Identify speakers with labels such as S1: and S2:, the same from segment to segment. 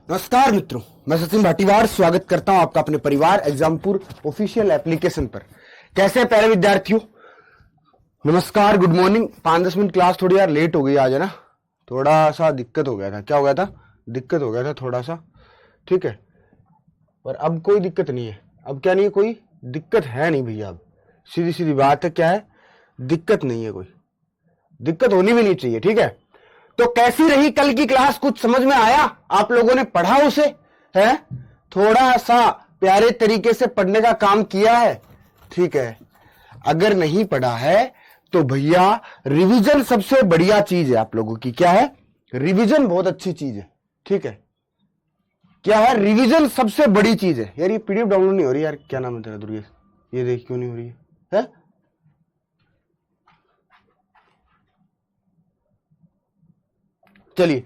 S1: नमस्कार मित्रों, मैं सचिन भाटीवार स्वागत करता हूं आपका अपने परिवार एग्जामपुर ऑफिशियल एप्लीकेशन पर। कैसे हैं प्यारे विद्यार्थियों? नमस्कार, गुड मॉर्निंग। 5-10 मिनट क्लास थोड़ी यार लेट हो गई आज, है ना। थोड़ा सा दिक्कत हो गया था। क्या हो गया था? दिक्कत हो गया था थोड़ा सा, ठीक है। पर अब कोई दिक्कत नहीं है। अब क्या नहीं है? कोई दिक्कत है नहीं भैया। अब सीधी सीधी बात है, क्या है? दिक्कत नहीं है। कोई दिक्कत होनी भी नहीं चाहिए, ठीक है। तो कैसी रही कल की क्लास? कुछ समझ में आया? आप लोगों ने पढ़ा उसे? है थोड़ा सा प्यारे तरीके से पढ़ने का काम किया है, ठीक है। अगर नहीं पढ़ा है तो भैया रिवीजन सबसे बढ़िया चीज है आप लोगों की। क्या है? रिवीजन बहुत अच्छी चीज है, ठीक है। क्या है? रिवीजन सबसे बड़ी चीज है। यार ये पीडीएफ डाउनलोड नहीं हो रही यार। क्या नाम है तेरा दुर्गेश? ये देख क्यों नहीं हो रही है? चलिए,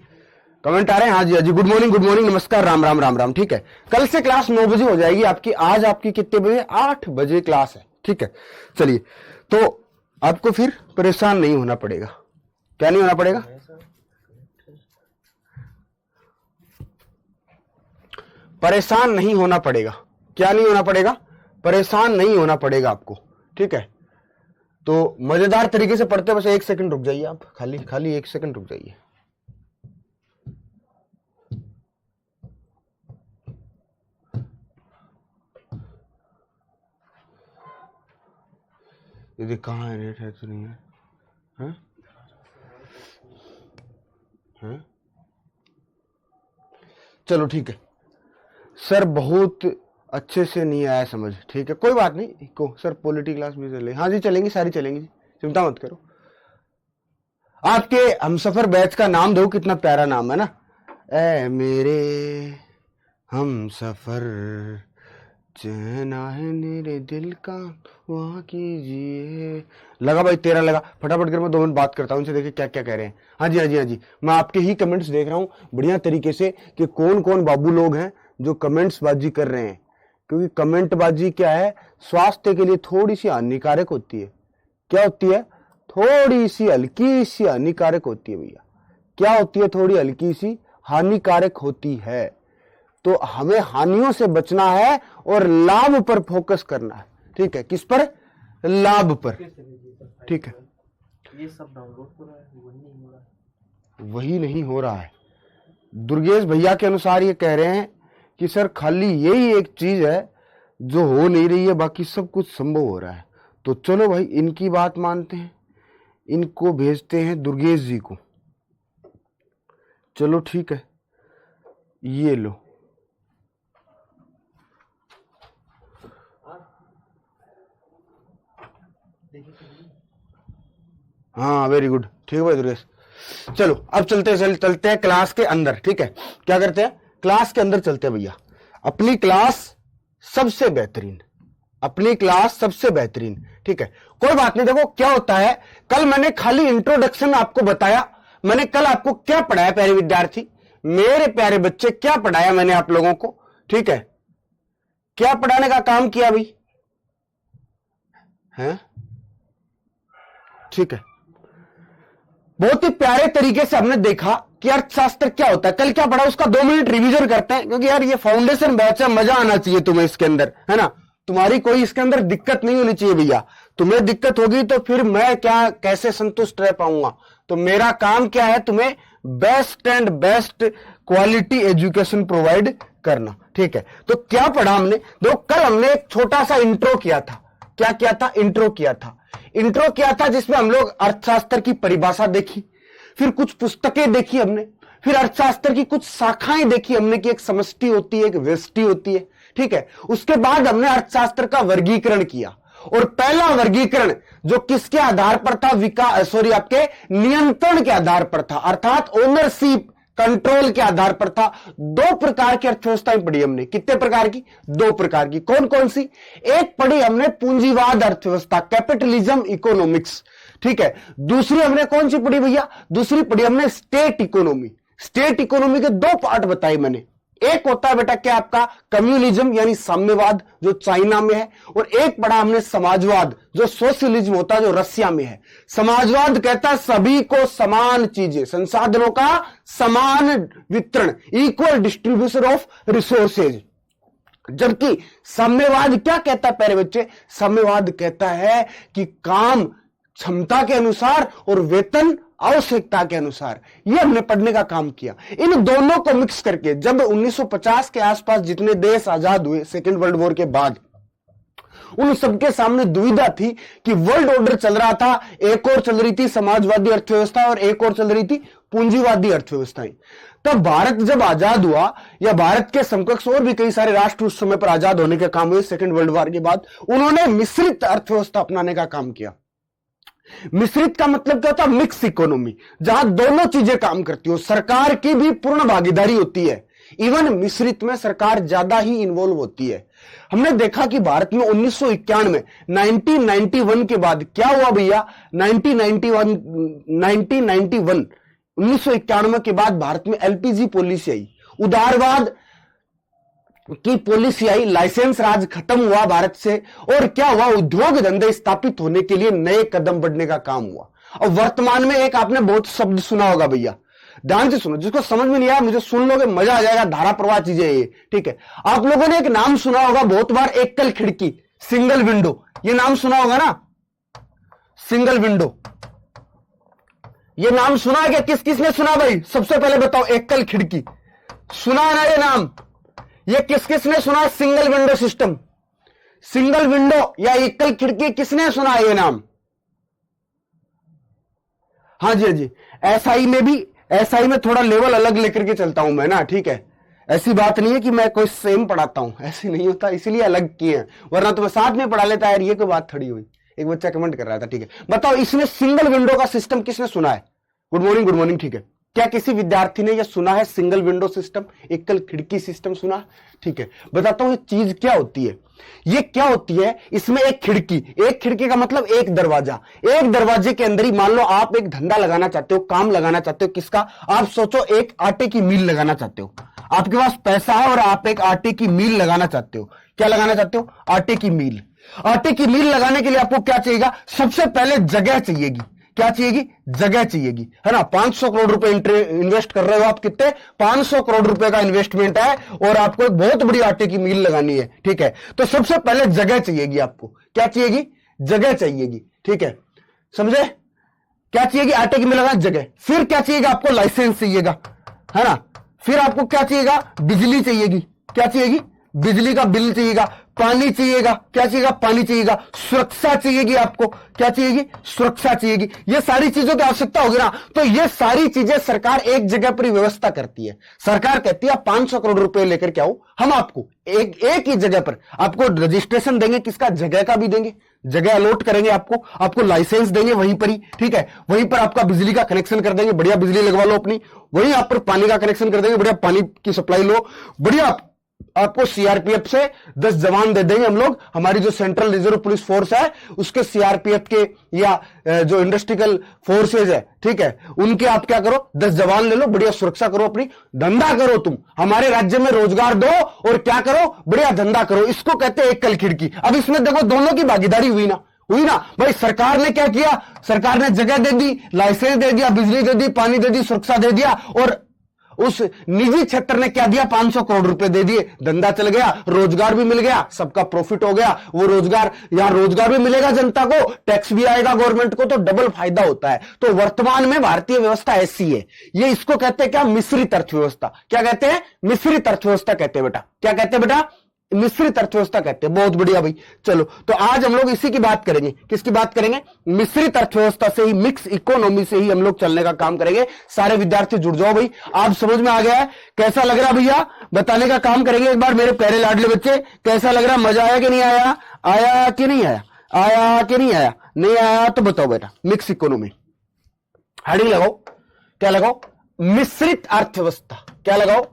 S1: कमेंट आ रहे हैं। हाँ जी, हाँ जी, गुड मॉर्निंग, गुड मॉर्निंग, नमस्कार, राम राम राम राम। ठीक है, कल से क्लास 9 बजे हो जाएगी आपकी। आज आपकी कितने बजे? 8 बजे क्लास है, ठीक है। चलिए, तो आपको फिर परेशान नहीं होना पड़ेगा। क्या नहीं होना पड़ेगा? परेशान नहीं होना पड़ेगा। क्या नहीं होना पड़ेगा? परेशान नहीं होना पड़ेगा आपको, ठीक है। तो मजेदार तरीके से पढ़ते। बस 1 सेकंड रुक जाइए आप, खाली खाली 1 सेकंड रुक जाइए। यदि कहाँ है? नेट है तो नहीं है? हैं? हैं? चलो ठीक है सर, बहुत अच्छे से नहीं आया समझ, ठीक है, कोई बात नहीं। को सर पॉलिटी क्लास भी चलेगी? हाँ जी चलेंगी, सारी चलेंगी जी, चिंता मत करो। आपके हमसफर बैच का नाम दो, कितना प्यारा नाम है ना। ए मेरे हमसफर, चैना है मेरे दिल का वहाँ कीजिए। लगा भाई, तेरा लगा। फटाफट कर, मैं 2 मिनट बात करता हूँ उनसे, देखिए क्या क्या कह रहे हैं। हाँ जी, हाँ जी, हाँ जी, मैं आपके ही कमेंट्स देख रहा हूँ बढ़िया तरीके से कि कौन कौन बाबू लोग हैं जो कमेंट्स बाजी कर रहे हैं। क्योंकि कमेंट बाजी क्या है, स्वास्थ्य के लिए थोड़ी सी हानिकारक होती है। क्या होती है? थोड़ी सी हल्की सी हानिकारक होती है भैया। क्या होती है? थोड़ी हल्की सी हानिकारक होती है। तो हमें हानियों से बचना है और लाभ पर फोकस करना है, ठीक है। किस पर? लाभ पर, ठीक है।
S2: ये सब डाउनलोड हो रहा है, वही नहीं हो रहा है।
S1: वही नहीं हो रहा है। दुर्गेश भैया के अनुसार ये कह रहे हैं कि सर खाली यही एक चीज है जो हो नहीं रही है, बाकी सब कुछ संभव हो रहा है। तो चलो भाई, इनकी बात मानते हैं, इनको भेजते हैं दुर्गेश जी को। चलो ठीक है, ये लो। हाँ वेरी गुड, ठीक है भाई दुर्गेश। चलो अब चलते हैं क्लास के अंदर, ठीक है। क्या करते हैं? क्लास के अंदर चलते हैं भैया। अपनी क्लास सबसे बेहतरीन, अपनी क्लास सबसे बेहतरीन, ठीक है। कोई बात नहीं। देखो क्या होता है, कल मैंने खाली इंट्रोडक्शन आपको बताया। मैंने कल आपको क्या पढ़ाया प्यारे विद्यार्थी, मेरे प्यारे बच्चे? क्या पढ़ाया मैंने आप लोगों को, ठीक है। क्या पढ़ाने का काम किया भाई? है ठीक है। बहुत ही प्यारे तरीके से हमने देखा कि अर्थशास्त्र क्या होता है। कल क्या पढ़ा उसका 2 मिनट रिवीजन करते हैं, क्योंकि यार ये फाउंडेशन बैच है, मजा आना चाहिए तुम्हें इसके अंदर, है ना। तुम्हारी कोई इसके अंदर दिक्कत नहीं होनी चाहिए भैया। तुम्हें दिक्कत होगी तो फिर मैं क्या, कैसे संतुष्ट रह पाऊंगा? तो मेरा काम क्या है? तुम्हें best and best quality education provide करना, ठीक है। तो क्या पढ़ा हमने? देखो कल हमने एक छोटा सा इंट्रो किया था। क्या किया था? इंट्रो किया था। इंट्रो किया था जिसमें हम लोग अर्थशास्त्र की परिभाषा देखी, फिर कुछ पुस्तकें देखी हमने, फिर अर्थशास्त्र की कुछ शाखाएं देखी हमने कि एक समष्टि होती है, एक व्यष्टि होती है, ठीक है। उसके बाद हमने अर्थशास्त्र का वर्गीकरण किया। और पहला वर्गीकरण जो किसके आधार पर था? आपके नियंत्रण के आधार पर था, अर्थात ओनरशिप कंट्रोल के आधार पर था। 2 प्रकार की अर्थव्यवस्थाएं पढ़ी हमने। कितने प्रकार की? 2 प्रकार की। कौन कौन सी? एक पढ़ी हमने पूंजीवाद अर्थव्यवस्था, कैपिटलिज्म इकोनॉमिक्स, ठीक है। दूसरी हमने कौन सी पढ़ी भैया? दूसरी पढ़ी हमने स्टेट इकोनॉमी। स्टेट इकोनॉमी के 2 पार्ट बताए मैंने, एक होता है बेटा क्या आपका कम्युनिज्म यानी साम्यवाद जो चाइना में है, और एक पढ़ा हमने समाजवाद जो सोशलिज्म होता है जो रसिया में है। समाजवाद कहता है सभी को समान चीजें, संसाधनों का समान वितरण, इक्वल डिस्ट्रीब्यूशन ऑफ रिसोर्सेज। जबकि साम्यवाद क्या कहता है प्यारे बच्चे? साम्यवाद कहता है कि काम क्षमता के अनुसार और वेतन आवश्यकता के अनुसार। ये हमने पढ़ने का काम किया। इन दोनों को मिक्स करके जब 1950 के आसपास जितने देश आजाद हुए सेकेंड वर्ल्ड वॉर के बाद, उन सबके सामने दुविधा थी कि वर्ल्ड ऑर्डर चल रहा था, एक और चल रही थी समाजवादी अर्थव्यवस्था और एक और चल रही थी पूंजीवादी अर्थव्यवस्थाएं। तब भारत जब आजाद हुआ, या भारत के समकक्ष और भी कई सारे राष्ट्र उस समय पर आजाद होने के काम हुए सेकेंड वर्ल्ड वॉर के बाद, उन्होंने मिश्रित अर्थव्यवस्था अपनाने का काम किया। मिश्रित का मतलब क्या होता है? मिक्स इकोनॉमी, जहां दोनों चीजें काम करती हो, सरकार की भी पूर्ण भागीदारी होती है। इवन मिश्रित में सरकार ज्यादा ही इन्वॉल्व होती है। हमने देखा कि भारत में 1991 1991 के बाद क्या हुआ भैया? 1991 के बाद भारत में एलपीजी पॉलिसी आई, उदारवाद की पॉलिसी आई, लाइसेंस राज खत्म हुआ भारत से, और क्या हुआ? उद्योग धंधे स्थापित होने के लिए नए कदम बढ़ने का काम हुआ। और वर्तमान में एक आपने बहुत शब्द सुना होगा भैया, ध्यान से सुनो, जिसको समझ में नहीं आया मुझे सुन लोगे मजा आ जाएगा, धारा प्रवाह चीजें ये, ठीक है। आप लोगों ने एक नाम सुना होगा बहुत बार, एकल खिड़की, सिंगल विंडो, ये नाम सुना होगा ना, सिंगल विंडो, ये नाम सुना है क्या? किस किस ने सुना भाई? सबसे पहले बताओ, एकल खिड़की सुना है ना ये नाम? ये किस किस ने सुना? Single window system, single window या एकल खिड़की, किसने सुना है ये नाम? हाँ जी, हाँ जी। एसआई में भी, एसआई में थोड़ा लेवल अलग लेकर के चलता हूं मैं ना, ठीक है। ऐसी बात नहीं है कि मैं कोई सेम पढ़ाता हूं, ऐसे नहीं होता, इसलिए अलग किए हैं, वरना तो मैं साथ में पढ़ा लेता यार। ये कोई बात थोड़ी हुई। एक बच्चा कमेंट कर रहा था, ठीक है। बताओ इसने सिंगल विंडो का सिस्टम किसने सुना है? गुड मॉर्निंग, गुड मॉर्निंग, ठीक है। क्या किसी विद्यार्थी ने यह सुना है सिंगल विंडो सिस्टम, एकल खिड़की सिस्टम सुना? ठीक है, बताता हूं ये चीज क्या होती है। ये क्या होती है? इसमें एक खिड़की, एक खिड़की का मतलब एक दरवाजा, एक दरवाजे के अंदर ही मान लो आप एक धंधा लगाना चाहते हो, काम लगाना चाहते हो, किसका? आप सोचो एक आटे की मील लगाना चाहते हो, आपके पास पैसा है और आप एक आटे की मील लगाना चाहते हो। क्या लगाना चाहते हो? आटे की मील। आटे की मील लगाने के लिए आपको क्या चाहिएगा? सबसे पहले जगह चाहिएगी। क्या चाहिएगी? जगह चाहिएगी, है ना। 500 करोड़ रुपए इन्वेस्ट कर रहे हो आप, कितने? 500 करोड़ रुपए का इन्वेस्टमेंट है, और आपको एक बहुत बड़ी आटे की मील लगानी है, ठीक है। तो सबसे पहले जगह चाहिएगी आपको। क्या चाहिएगी? जगह चाहिएगी, ठीक है, समझे? क्या चाहिएगी? आटे की मील लगाना, जगह। फिर क्या चाहिएगा आपको? लाइसेंस चाहिएगा, है ना। फिर आपको क्या चाहिएगा? बिजली चाहिएगी। क्या चाहिएगी? बिजली का बिल चाहिएगा। पानी चाहिएगा। क्या चाहिएगा? पानी चाहिएगा। सुरक्षा चाहिएगी आपको। क्या चाहिएगी? सुरक्षा चाहिएगी। ये सारी चीजों की आवश्यकता होगी ना। तो ये सारी चीजें सरकार एक जगह पर ही व्यवस्था करती है। सरकार कहती है 500 करोड़ रुपए लेकर के आओ, हम आपको एक ही जगह पर आपको रजिस्ट्रेशन देंगे, किसका? जगह का भी देंगे, जगह अलॉट करेंगे आपको लाइसेंस देंगे वहीं पर ही, ठीक है। वहीं पर आपका बिजली का कनेक्शन कर देंगे, बढ़िया बिजली लगवा लो अपनी। वहीं आप पर पानी का कनेक्शन कर देंगे, बढ़िया पानी की सप्लाई लो, बढ़िया। आपको सीआरपीएफ से 10 जवान दे देंगे हम लोग, हमारी जो सेंट्रल रिजर्व पुलिस फोर्स है उसके सीआरपीएफ के, या जो इंडस्ट्रियल फोर्सेज है, ठीक है, उनके आप क्या करो? 10 जवान ले लो, बढ़िया सुरक्षा करो, अपनी धंधा करो, तुम हमारे राज्य में रोजगार दो और क्या करो? बढ़िया धंधा करो। इसको कहते हैं एकल खिड़की। अब इसमें देखो दोनों की भागीदारी हुई ना भाई। सरकार ने क्या किया? सरकार ने जगह दे दी, लाइसेंस दे दिया, बिजली दे दी, पानी दे दी, सुरक्षा दे दिया, और उस निजी क्षेत्र ने क्या दिया? 500 करोड़ रुपए दे दिए, धंधा चल गया, रोजगार भी मिल गया, सबका प्रॉफिट हो गया। वो रोजगार, यहां रोजगार भी मिलेगा जनता को, टैक्स भी आएगा गवर्नमेंट को, तो डबल फायदा होता है। तो वर्तमान में भारतीय व्यवस्था ऐसी है। ये इसको कहते हैं क्या? मिश्रित अर्थव्यवस्था। क्या कहते हैं? मिश्रित अर्थव्यवस्था कहते हैं बेटा। क्या कहते हैं बेटा? मिश्रित अर्थव्यवस्था कहते हैं। बहुत बढ़िया भाई। चलो, तो आज हम लोग इसी की बात करेंगे। किसकी बात करेंगे? मिश्रित अर्थव्यवस्था से ही, मिक्स इकोनॉमी से ही हम लोग चलने का काम करेंगे। सारे विद्यार्थी जुड़ जाओ भाई। आप समझ में आ गया है? कैसा लग रहा भैया? बताने का काम करेंगे एक बार मेरे प्यारे लाडले बच्चे। कैसा लग रहा? मजा आया कि नहीं आया? आया कि नहीं आया? आया कि नहीं आया? नहीं आया तो बताओ बेटा। मिक्स इकोनॉमी, हेडिंग लगाओ। क्या लगाओ? मिश्रित अर्थव्यवस्था। क्या लगाओ?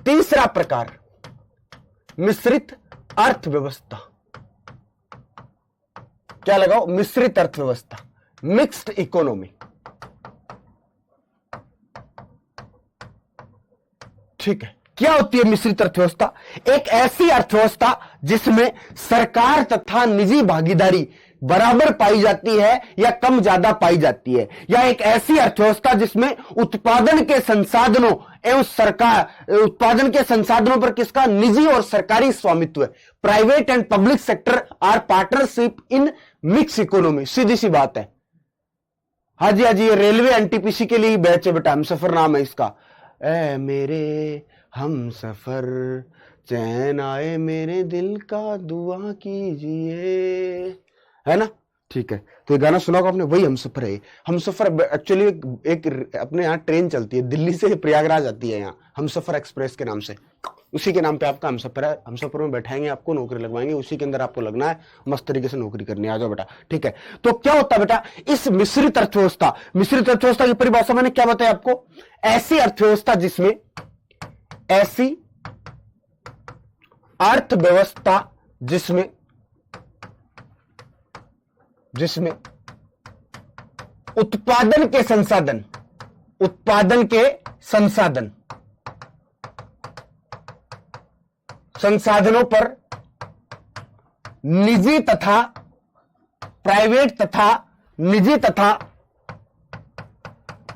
S1: तीसरा प्रकार, मिश्रित अर्थव्यवस्था। क्या लगाओ? मिश्रित अर्थव्यवस्था, मिक्स्ड इकोनॉमी, ठीक है। क्या होती है मिश्रित अर्थव्यवस्था? एक ऐसी अर्थव्यवस्था जिसमें सरकार तथा निजी भागीदारी बराबर पाई जाती है या कम ज्यादा पाई जाती है, या एक ऐसी अर्थव्यवस्था जिसमें उत्पादन के संसाधनों एवं उत्पादन के संसाधनों पर किसका, निजी और सरकारी स्वामित्व है। Private and public sector are partnership in mix economy. सीधी सी बात है। हाँ जी, ये रेलवे एनटीपीसी के लिए बैच है बेटा, हमसफर नाम है इसका। ए मेरे हम सफर चैन आए मेरे दिल का दुआ कीजिए, है ना? ठीक है, तो ये गाना सुना होगा आपने, वही हमसफर है। हमसफर एक्चुअली एक अपने यहाँ ट्रेन चलती है, दिल्ली से प्रयागराज आती है यहाँ, हमसफर एक्सप्रेस के नाम से। उसी के नाम पे आपका हमसफर है। हमसफर में बैठाएंगे, आपको नौकरी लगवाएंगे, उसी के अंदर आपको लगना है, मस्त तरीके से नौकरी करनी है। आ जाओ बेटा, ठीक है। तो क्या होता है बेटा, इस मिश्रित अर्थव्यवस्था की परिभाषा मैंने क्या बताया आपको? ऐसी अर्थव्यवस्था जिसमें जिसमें उत्पादन के संसाधनों पर निजी तथा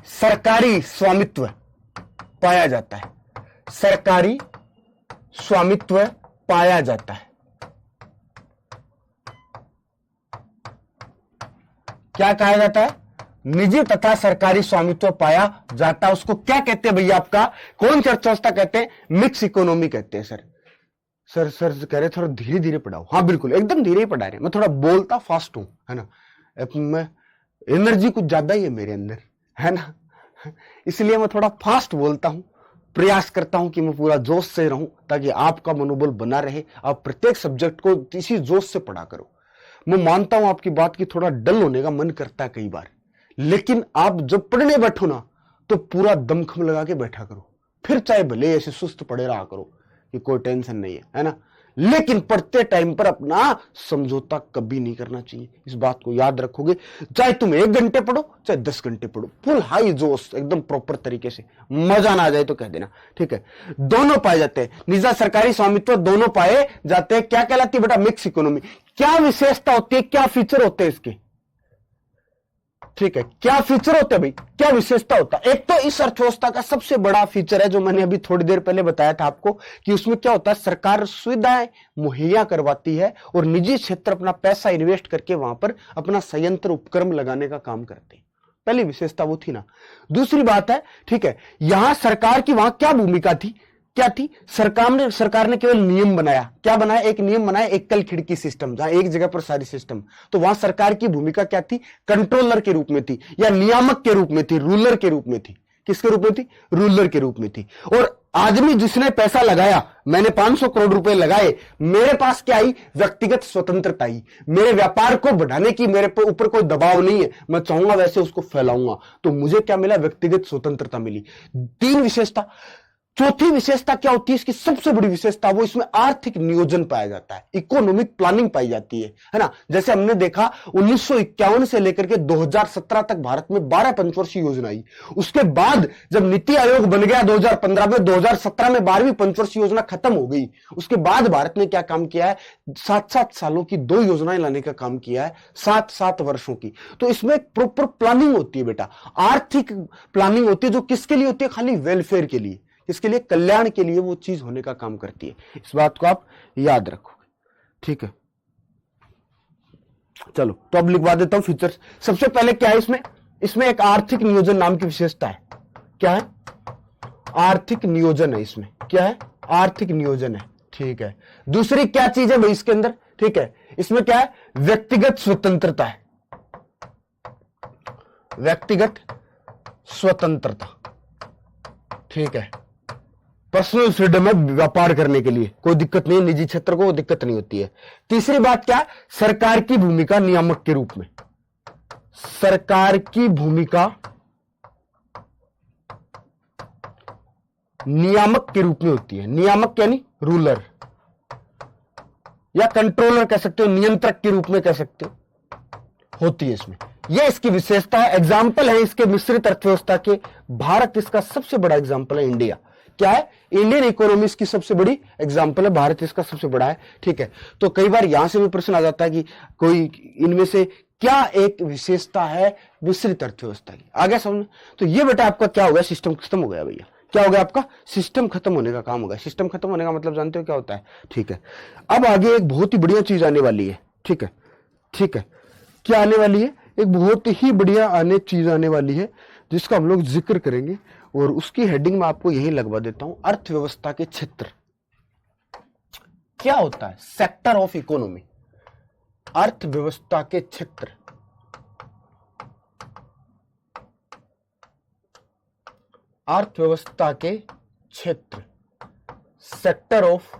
S1: सरकारी स्वामित्व पाया जाता है। सरकारी स्वामित्व पाया जाता है। क्या कहा जाता है? निजी तथा सरकारी स्वामित्व पाया जाता है। उसको क्या कहते हैं भैया? आपका कौन सी अर्थव्यवस्था कहते हैं? मिक्स इकोनॉमी कहते हैं। सर कह रहे थोड़ा धीरे धीरे पढ़ाओ। हाँ बिल्कुल, एकदम धीरे ही पढ़ा रहे हैं। मैं थोड़ा बोलता फास्ट हूं, है ना? मैं एनर्जी कुछ ज्यादा ही है मेरे अंदर, है ना? इसलिए मैं थोड़ा फास्ट बोलता हूं, प्रयास करता हूं कि मैं पूरा जोश से रहूं, ताकि आपका मनोबल बना रहे। आप प्रत्येक सब्जेक्ट को इसी जोश से पढ़ा करो। मैं मानता हूं आपकी बात की थोड़ा डल होने का मन करता है कई बार, लेकिन आप जब पढ़ने बैठो ना, तो पूरा दमखम लगा के बैठा करो। फिर चाहे भले ऐसे सुस्त पड़े रहा करो कि कोई टेंशन नहीं है ना? लेकिन पढ़ते टाइम पर अपना समझौता कभी नहीं करना चाहिए। इस बात को याद रखोगे, चाहे तुम 1 घंटे पढ़ो चाहे 10 घंटे पढ़ो, फुल हाई जोश, एकदम प्रॉपर तरीके से। मजा ना आ जाए तो कह देना, ठीक है? दोनों पाए जाते हैं, निजी सरकारी स्वामित्व दोनों पाए जाते हैं। क्या कहलाती है बेटा? Mix economy. क्या विशेषता होती है, क्या फीचर होते हैं इसके? ठीक है, क्या फीचर होते हैं भाई, क्या विशेषता होता है? एक तो इस अर्थव्यवस्था का सबसे बड़ा फीचर है जो मैंने अभी थोड़ी देर पहले बताया था आपको, कि उसमें क्या होता है, सरकार सुविधाएं मुहैया करवाती है और निजी क्षेत्र अपना पैसा इन्वेस्ट करके वहां पर अपना संयंत्र उपक्रम लगाने का काम करते हैं। पहली विशेषता वो थी ना। दूसरी बात है, ठीक है, यहां सरकार की वहां क्या भूमिका थी, क्या थी? सरकार ने केवल नियम बनाया। क्या बनाया? एक नियम बनाया, एकल खिड़की सिस्टम, जहां एक जगह पर सारी सिस्टम। तो वहां सरकार की भूमिका क्या थी? कंट्रोलर के रूप में थी, या नियामक के रूप में थी, रूलर के रूप में थी। किसके रूप में थी? रूलर के रूप में थी। और आदमी जिसने पैसा लगाया, मैंने 500 करोड़ रुपए लगाए, मेरे पास क्या आई? व्यक्तिगत स्वतंत्रता आई। मेरे व्यापार को बढ़ाने की मेरे ऊपर कोई दबाव नहीं है, मैं चाहूंगा वैसे उसको फैलाऊंगा। तो मुझे क्या मिला? व्यक्तिगत स्वतंत्रता मिली। 3 विशेषता। चौथी विशेषता क्या होती है इसकी? सबसे बड़ी विशेषता, वो इसमें आर्थिक नियोजन पाया जाता है, इकोनॉमिक प्लानिंग पाई जाती है ना? जैसे हमने देखा 1951 से लेकर के 2017 तक भारत में 12 पंचवर्षीय योजना आई। उसके बाद जब नीति आयोग बन गया 2015 में, 2017 में 12वीं पंचवर्षीय योजना खत्म हो गई। उसके बाद भारत ने क्या काम किया है? 7-7 सालों की 2 योजनाएं लाने का काम किया है, 7-7 वर्षों की। तो इसमें एक प्रॉपर प्लानिंग होती है बेटा, आर्थिक प्लानिंग होती है, जो किसके लिए होती है? खाली वेलफेयर के लिए, इसके लिए, कल्याण के लिए वो चीज होने का काम करती है। इस बात को आप याद रखोगे, ठीक है? चलो, तो अब लिखवा देता हूं फीचर्स। सबसे पहले क्या है इसमें एक आर्थिक नियोजन नाम की विशेषता है। क्या है? आर्थिक नियोजन है। इसमें क्या है? आर्थिक नियोजन है, ठीक है। दूसरी क्या चीज है भाई इसके अंदर? ठीक है, इसमें क्या है? व्यक्तिगत स्वतंत्रता है। व्यक्तिगत स्वतंत्रता, ठीक है। पर्सनल फ्रीडम है व्यापार करने के लिए, कोई दिक्कत नहीं, निजी क्षेत्र को दिक्कत नहीं होती है। तीसरी बात क्या? सरकार की भूमिका नियामक के रूप में। सरकार की भूमिका नियामक के रूप में होती है। नियामक यानी रूलर या कंट्रोलर कह सकते हो, नियंत्रक के रूप में कह सकते हो, होती है इसमें। यह इसकी विशेषता है। एग्जाम्पल है इसके मिश्रित अर्थव्यवस्था के, भारत इसका सबसे बड़ा एग्जाम्पल है, इंडिया। क्या है, इंडियन इकोनॉमी इसकी सबसे बड़ी एग्जांपल है, भारत इसका सबसे बड़ा है। ठीक है, तो कई बार यहां से भी प्रश्न आ जाता है कि कोई इनमें से क्या एक विशेषता है विस्तृत अर्थव्यवस्था की। आ गया समझ? तो ये बेटा आपका क्या हो गया, सिस्टम खत्म हो गया भैया। क्या हो गया आपका, सिस्टम खत्म होने का काम हो गया। सिस्टम खत्म होने का मतलब जानते हो क्या होता है? ठीक है, अब आगे एक बहुत ही बढ़िया चीज आने वाली है। ठीक है, ठीक है, क्या आने वाली है? एक बहुत ही बढ़िया चीज आने वाली है जिसका हम लोग जिक्र करेंगे, और उसकी हेडिंग में आपको यही लगवा देता हूं, अर्थव्यवस्था के क्षेत्र। क्या होता है? सेक्टर ऑफ इकोनॉमी, अर्थव्यवस्था के क्षेत्र। अर्थव्यवस्था के क्षेत्र, sector of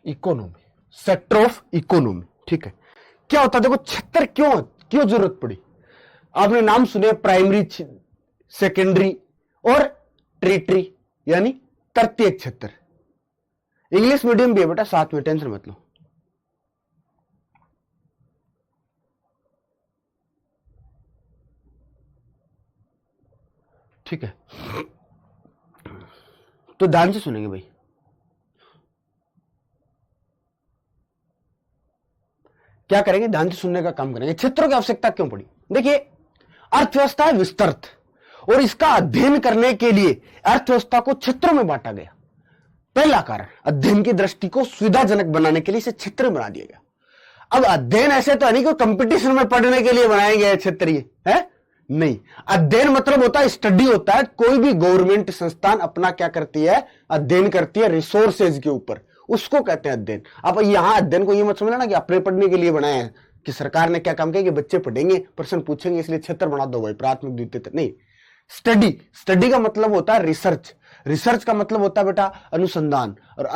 S1: economy, sector of economy. ठीक है, क्या होता है? देखो क्षेत्र क्यों जरूरत पड़ी? आपने नाम सुने, प्राइमरी, सेकेंडरी और टेरिटरी, यानी तृतीय क्षेत्र। इंग्लिश मीडियम भी है बेटा साथ में, टेंशन मत लो। ठीक है, तो ध्यान से सुनेंगे भाई। क्या करेंगे? ध्यान से सुनने का काम करेंगे। क्षेत्रों की आवश्यकता क्यों पड़ी? देखिए, अर्थव्यवस्था है विस्तृत, और इसका अध्ययन करने के लिए अर्थव्यवस्था को क्षेत्रों में बांटा गया। पहला कारण, अध्ययन की दृष्टि को सुविधाजनक बनाने के लिए इसे क्षेत्र बना दिया गया। अब अध्ययन ऐसे तो नहीं कि कंपटीशन में पढ़ने के लिए बनाए गए क्षेत्रीय है, नहीं। अध्ययन मतलब होता है, स्टडी होता है। कोई भी गवर्नमेंट संस्थान अपना क्या करती है? अध्ययन करती है रिसोर्सेज के ऊपर, उसको कहते हैं अध्ययन। अब यहां अध्ययन को ये मत समझना कि अपने पढ़ने के लिए बनाया है, कि सरकार ने क्या काम किया कि बच्चे पढ़ेंगे, प्रश्न पूछेंगे, इसलिए क्षेत्र बना दो भाई, प्राथमिक द्वितीय, नहीं। स्टडी का मतलब होता है रिसर्च। रिसर्च का मतलब होता है बेटा अनुसंधान, और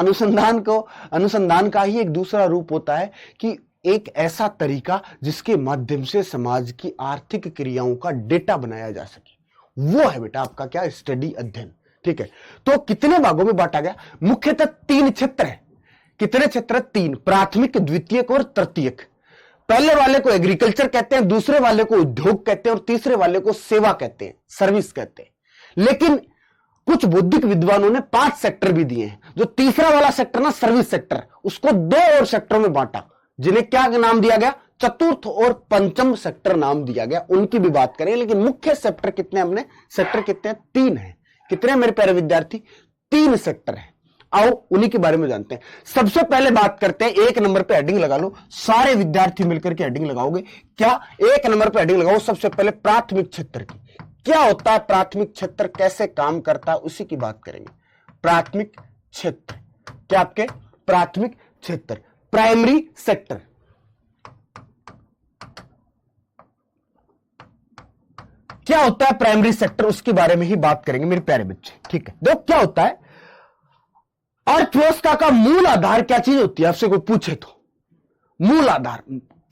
S1: अनुसंधान का ही एक दूसरा रूप होता है कि एक ऐसा तरीका जिसके माध्यम से समाज की आर्थिक क्रियाओं का डेटा बनाया जा सके, वो है बेटा आपका क्या? स्टडी, अध्ययन। ठीक है, तो कितने भागों में बांटा गया? मुख्यतः 3 क्षेत्र है। कितने क्षेत्र? 3, प्राथमिक, द्वितीयक और तृतीयक। पहले वाले को एग्रीकल्चर कहते हैं, दूसरे वाले को उद्योग कहते हैं, और तीसरे वाले को सेवा कहते हैं, सर्विस कहते हैं। लेकिन कुछ बौद्धिक विद्वानों ने 5 सेक्टर भी दिए हैं। जो तीसरा वाला सेक्टर ना, सर्विस सेक्टर, उसको 2 और सेक्टरों में बांटा, जिन्हें क्या नाम दिया गया? चतुर्थ और पंचम सेक्टर नाम दिया गया। उनकी भी बात करें, लेकिन मुख्य सेक्टर कितने हमने? सेक्टर कितने हैं? 3 है। कितने मेरे प्यारे विद्यार्थी? 3 सेक्टर है। आओ उन्हीं के बारे में जानते हैं। सबसे पहले बात करते हैं, 1 नंबर पे हेडिंग लगा लो, सारे विद्यार्थी मिलकर के हेडिंग लगाओगे। क्या? 1 नंबर पे हेडिंग लगाओ सबसे पहले प्राथमिक क्षेत्र की। क्या होता है प्राथमिक क्षेत्र, कैसे काम करता है, उसी की बात करेंगे। प्राथमिक क्षेत्र क्या? आपके प्राथमिक क्षेत्र, प्राइमरी सेक्टर। क्या होता है प्राइमरी सेक्टर, उसके बारे में ही बात करेंगे मेरे प्यारे बच्चे। ठीक है, देखो क्या होता है, अर्थव्यवस्था का मूल आधार क्या चीज होती है? आपसे कोई पूछे तो मूल आधार,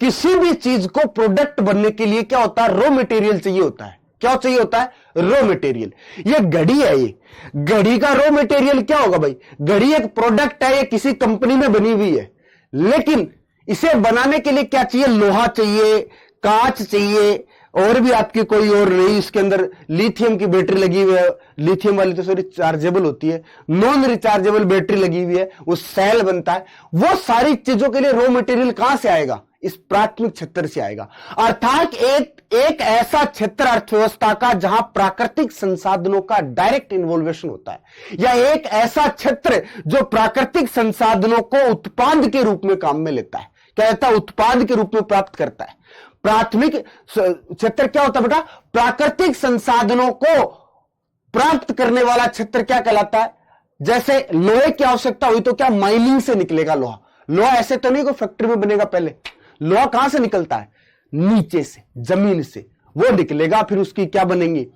S1: किसी भी चीज को प्रोडक्ट बनने के लिए क्या होता है? रॉ मटेरियल चाहिए होता है। क्या चाहिए होता है? Raw material. ये घड़ी है, ये घड़ी का रॉ मटेरियल क्या होगा भाई? घड़ी एक प्रोडक्ट है, ये किसी कंपनी में बनी हुई है, लेकिन इसे बनाने के लिए क्या चाहिए? लोहा चाहिए, कांच चाहिए, और भी आपकी कोई और नहीं। इसके अंदर लिथियम की बैटरी लगी हुई है, लिथियम वाली तो सॉरी चार्जेबल होती है, नॉन रिचार्जेबल बैटरी लगी हुई है, वो सेल बनता है। वो सारी चीजों के लिए रॉ मटेरियल कहां से आएगा? इस प्राथमिक क्षेत्र से आएगा। अर्थात एक ऐसा क्षेत्र अर्थव्यवस्था का जहां प्राकृतिक संसाधनों का डायरेक्ट इन्वॉल्वेशन होता है, या एक ऐसा क्षेत्र जो प्राकृतिक संसाधनों को उत्पाद के रूप में काम में लेता है। क्या कहता है? उत्पाद के रूप में प्राप्त करता है। प्राथमिक क्षेत्र क्या होता है बेटा? प्राकृतिक संसाधनों को प्राप्त करने वाला क्षेत्र क्या कहलाता है? जैसे लोहे की आवश्यकता हुई तो क्या माइनिंग से निकलेगा लोहा? लोहा ऐसे तो नहीं कोई फैक्ट्री में बनेगा। पहले लोहा कहां से निकलता है? नीचे से, जमीन से वो निकलेगा, फिर उसकी क्या बनेंगी?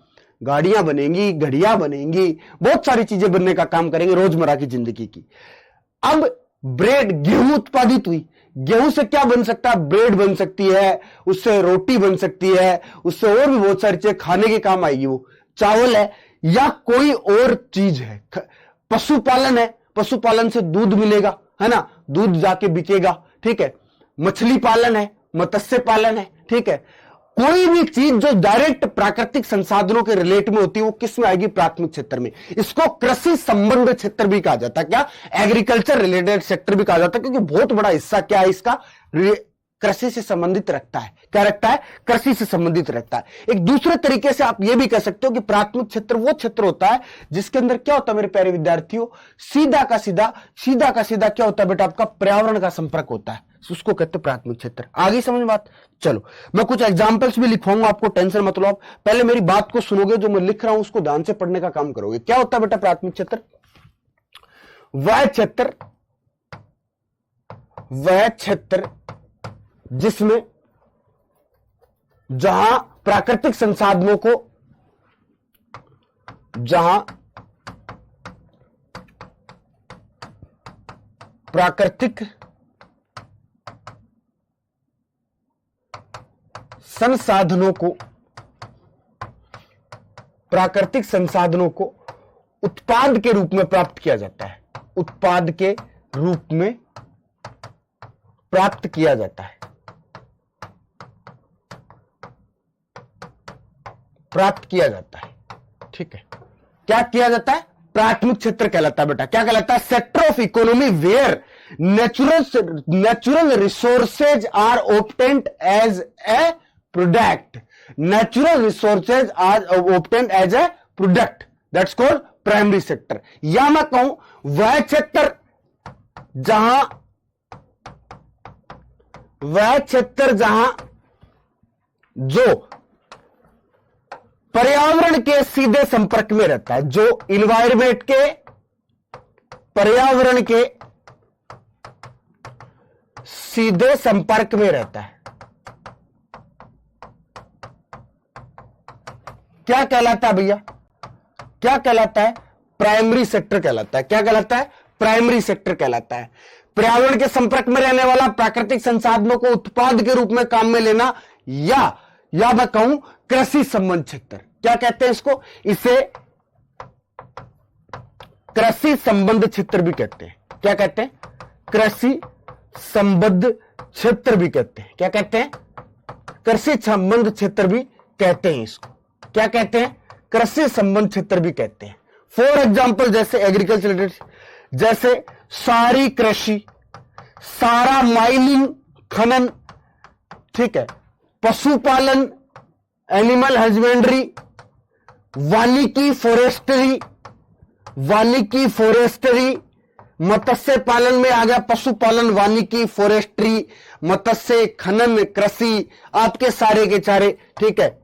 S1: गाड़ियां बनेंगी, घड़ियां बनेंगी, बहुत सारी चीजें बनने का काम करेंगे रोजमर्रा की जिंदगी की। अब ब्रेड, गेहूं उत्पादित हुई, गेहूं से क्या बन सकता है? ब्रेड बन सकती है, उससे रोटी बन सकती है, उससे और भी बहुत सारी चीजें खाने के काम आएगी। वो चावल है या कोई और चीज है। पशुपालन है, पशुपालन से दूध मिलेगा, है ना, दूध जाके बिकेगा। ठीक है, मछली पालन है, मत्स्य पालन है। ठीक है, कोई भी चीज जो डायरेक्ट प्राकृतिक संसाधनों के रिलेट में होती है वो किस में आएगी? प्राथमिक क्षेत्र में। इसको कृषि संबंध क्षेत्र भी कहा जाता है। क्या? एग्रीकल्चर रिलेटेड सेक्टर भी कहा जाता है, क्योंकि बहुत बड़ा हिस्सा क्या है इसका? कृषि से संबंधित रखता है। क्या रखता है? कृषि से संबंधित रखता है। एक दूसरे तरीके से आप यह भी कह सकते हो कि प्राथमिक क्षेत्र वो क्षेत्र होता है जिसके अंदर क्या होता है मेरे प्यारे विद्यार्थियों? सीधा का सीधा क्या होता है बेटा? आपका पर्यावरण का संपर्क होता है, उसको कहते हैं प्राथमिक क्षेत्र। आगे समझ में बात? चलो मैं कुछ एग्जांपल्स भी लिखवाऊंगा, आपको टेंशन मत लो। आप पहले मेरी बात को सुनोगे, जो मैं लिख रहा हूं उसको ध्यान से पढ़ने का काम करोगे। क्या होता है बेटा प्राथमिक क्षेत्र? वह क्षेत्र जिसमें जहां प्राकृतिक संसाधनों को प्राकृतिक संसाधनों को उत्पाद के रूप में प्राप्त किया जाता है। उत्पाद के रूप में प्राप्त किया जाता है। ठीक है। क्या किया जाता है? प्राथमिक क्षेत्र कहलाता है बेटा। क्या कहलाता है? Sector of economy where natural resources are obtained as a product. Natural resources are obtained as a product, that's called primary sector. या मैं कहूं वह क्षेत्र जहां जो पर्यावरण के सीधे संपर्क में रहता है, जो इन्वायरमेंट के पर्यावरण के सीधे संपर्क में रहता है। क्या कहलाता है भैया? क्या कहलाता है? प्राइमरी सेक्टर कहलाता है। क्या कहलाता है? प्राइमरी सेक्टर कहलाता है। पर्यावरण के संपर्क में रहने वाला, प्राकृतिक संसाधनों को उत्पाद के रूप में काम में लेना, या मैं कहूं कृषि संबंध क्षेत्र। क्या कहते हैं इसको? इसे कृषि संबंध क्षेत्र भी कहते हैं। क्या कहते हैं? कृषि संबंध क्षेत्र भी कहते हैं। क्या कहते हैं? कृषि संबंध क्षेत्र भी कहते हैं इसको। क्या कहते हैं? कृषि संबंध क्षेत्र भी कहते हैं। फॉर एग्जाम्पल जैसे एग्रीकल्चर रिलेटेड, जैसे सारी कृषि, सारा माइनिंग खनन, ठीक है, पशुपालन एनिमल हस्बेंड्री, वानिकी फॉरेस्ट्री, मत्स्य पालन में आ गया पशुपालन, वानिकी, फॉरेस्ट्री, मत्स्य, खनन, कृषि, आपके सारे के सारे, ठीक है।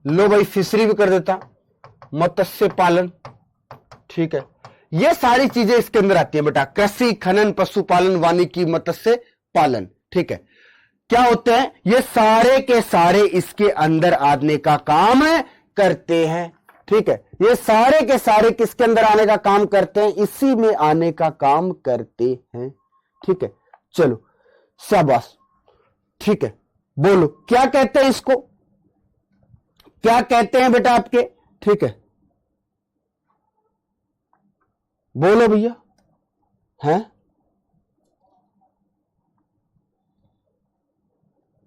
S1: लो भाई फिशरी भी कर देता, मत्स्य पालन, ठीक है। ये सारी चीजें इसके अंदर आती है बेटा, कृषि, खनन, पशुपालन, वानिकी, मत्स्य पालन, ठीक है। क्या होते हैं ये सारे के सारे इसके अंदर आने का काम करते हैं, ठीक है। ये सारे के सारे किसके अंदर आने का काम करते हैं? इसी में आने का काम करते हैं, ठीक है। चलो शाबाश, ठीक है। बोलो क्या कहते हैं इसको, क्या कहते हैं बेटा आपके, ठीक है। बोलो भैया, हैं?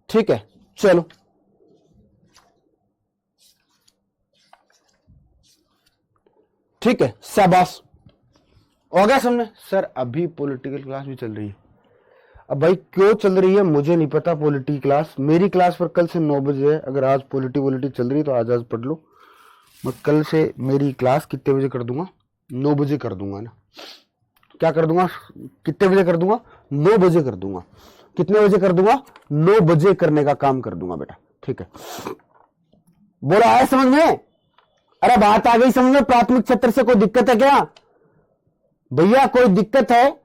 S1: ठीक है, चलो ठीक है, शाबाश, हो गया समझे। सर अभी पॉलिटिकल क्लास भी चल रही है। अब भाई क्यों चल रही है मुझे नहीं पता पॉलिटी क्लास, मेरी क्लास पर कल से 9 बजे है। अगर आज पॉलिटी चल रही है तो आज पढ़ लो। मैं कल से मेरी क्लास कितने बजे कर दूंगा? 9 बजे कर दूंगा ना। क्या कर दूंगा? कितने बजे कर दूंगा? 9 बजे कर दूंगा। कितने बजे कर दूंगा? 9 बजे करने का काम कर दूंगा बेटा, ठीक है। बोला आया समझ में? अरे बात आ गई समझ में? प्राथमिक क्षेत्र से कोई दिक्कत है क्या भैया? कोई दिक्कत है?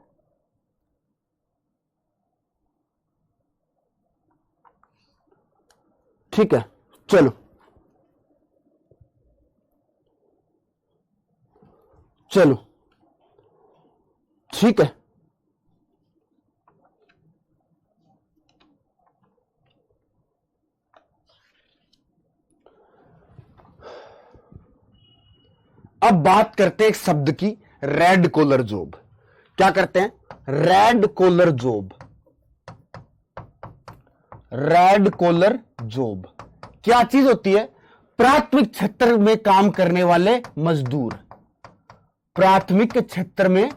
S1: ठीक है, चलो चलो ठीक है। अब बात करते हैं एक शब्द की, रेड कॉलर जॉब। क्या करते हैं? Red collar job. Red collar job क्या चीज होती है? प्राथमिक क्षेत्र में काम करने वाले मजदूर। प्राथमिक क्षेत्र में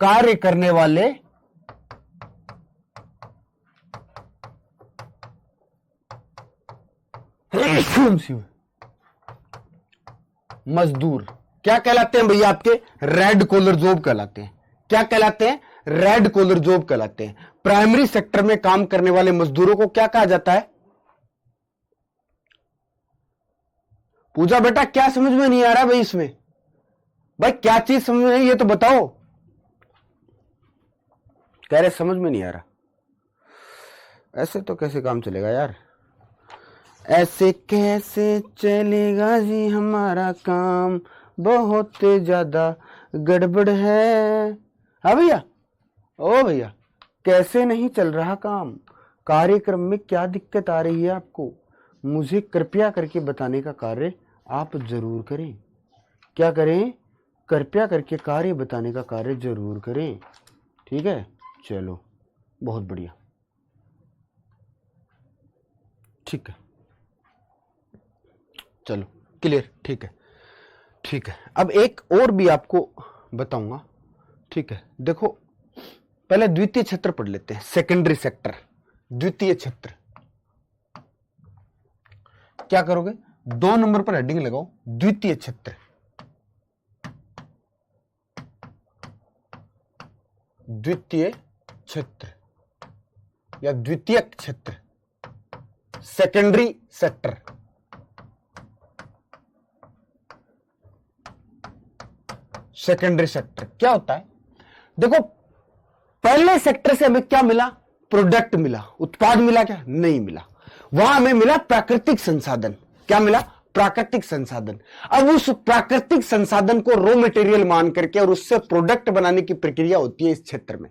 S1: कार्य करने वाले मजदूर क्या कहलाते हैं भैया? आपके रेड कॉलर जॉब कहलाते हैं। क्या कहलाते हैं? रेड कॉलर जॉब कहलाते हैं। प्राइमरी सेक्टर में काम करने वाले मजदूरों को क्या कहा जाता है? पूजा बेटा क्या समझ में नहीं आ रहा भाई? इसमें भाई क्या चीज समझ में नहीं, ये तो बताओ। कह रहे समझ में नहीं आ रहा। ऐसे तो कैसे काम चलेगा यार? ऐसे कैसे चलेगा जी हमारा काम, बहुत ज्यादा गड़बड़ है। हाँ भैया, ओ भैया, कैसे नहीं चल रहा काम? कार्यक्रम में क्या दिक्कत आ रही है आपको? मुझे कृपया करके बताने का कार्य आप जरूर करें। क्या करें? कृपया करके कार्य बताने का कार्य जरूर करें। ठीक है, चलो बहुत बढ़िया, ठीक है, चलो क्लियर, ठीक है, ठीक है। अब एक और भी आपको बताऊंगा, ठीक है। देखो पहले द्वितीय क्षेत्र पढ़ लेते हैं, सेकेंडरी सेक्टर। द्वितीय क्षेत्र क्या करोगे? 2 नंबर पर हेडिंग लगाओ, द्वितीय क्षेत्र। द्वितीय क्षेत्र या द्वितीय क्षेत्र, सेकेंडरी सेक्टर। सेकेंडरी सेक्टर क्या होता है? देखो पहले सेक्टर से हमें क्या मिला? प्रोडक्ट मिला, उत्पाद मिला क्या? नहीं मिला। वहां हमें मिला प्राकृतिक संसाधन। क्या मिला? प्राकृतिक संसाधन। अब उस प्राकृतिक संसाधन को रॉ मटेरियल मान करके और उससे प्रोडक्ट बनाने की प्रक्रिया होती है इस क्षेत्र में।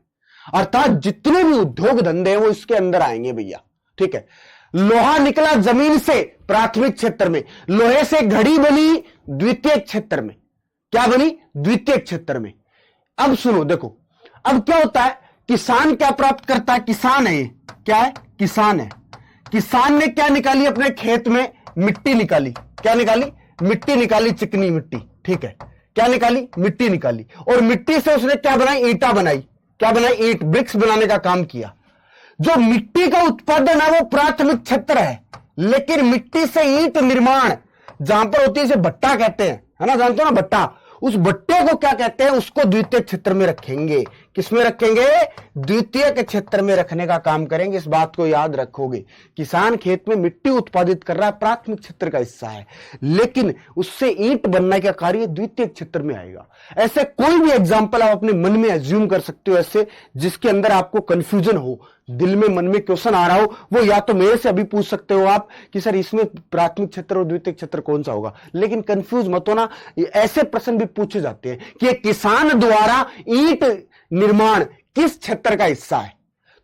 S1: अर्थात जितने भी उद्योग धंधे हैं वो इसके अंदर आएंगे भैया। ठीक है, लोहा निकला जमीन से प्राथमिक क्षेत्र में, लोहे से घड़ी बनी द्वितीय क्षेत्र में। क्या बनी? द्वितीय क्षेत्र में। अब सुनो, देखो अब क्या होता है, किसान क्या प्राप्त करता है? किसान है ये, क्या है? किसान है। किसान ने क्या निकाली अपने खेत में? मिट्टी निकाली। क्या निकाली? मिट्टी निकाली, चिकनी मिट्टी। ठीक है, क्या निकाली? मिट्टी निकाली। और मिट्टी से उसने क्या बनाई? ईंटा बनाई। क्या बनाई? ईंट, ब्रिक्स बनाने का काम किया। जो मिट्टी का उत्पादन है वो प्राथमिक क्षेत्र है, लेकिन मिट्टी से ईंट निर्माण जहां पर होती है, इसे भट्टा कहते हैं, है ना, जानते हो ना भट्टा? उस भट्टे को क्या कहते हैं? उसको द्वितीय क्षेत्र में रखेंगे। किसमें रखेंगे? द्वितीय के क्षेत्र में रखने का काम करेंगे। इस बात को याद रखोगे। किसान खेत में मिट्टी उत्पादित कर रहा है, प्राथमिक क्षेत्र का हिस्सा है, लेकिन उससे ईंट बनने का कार्य द्वितीय क्षेत्र में आएगा। ऐसे कोई भी एग्जाम्पल आप अपने मन में एज्यूम कर सकते हो, ऐसे जिसके अंदर आपको कंफ्यूजन हो, दिल में मन में क्वेश्चन आ रहा हो, वो या तो मेरे से अभी पूछ सकते हो आप कि सर इसमें प्राथमिक क्षेत्र और द्वितीय क्षेत्र कौन सा होगा। लेकिन कंफ्यूज मत होना, ऐसे प्रश्न भी पूछे जाते हैं कि किसान द्वारा ईंट निर्माण किस क्षेत्र का हिस्सा है,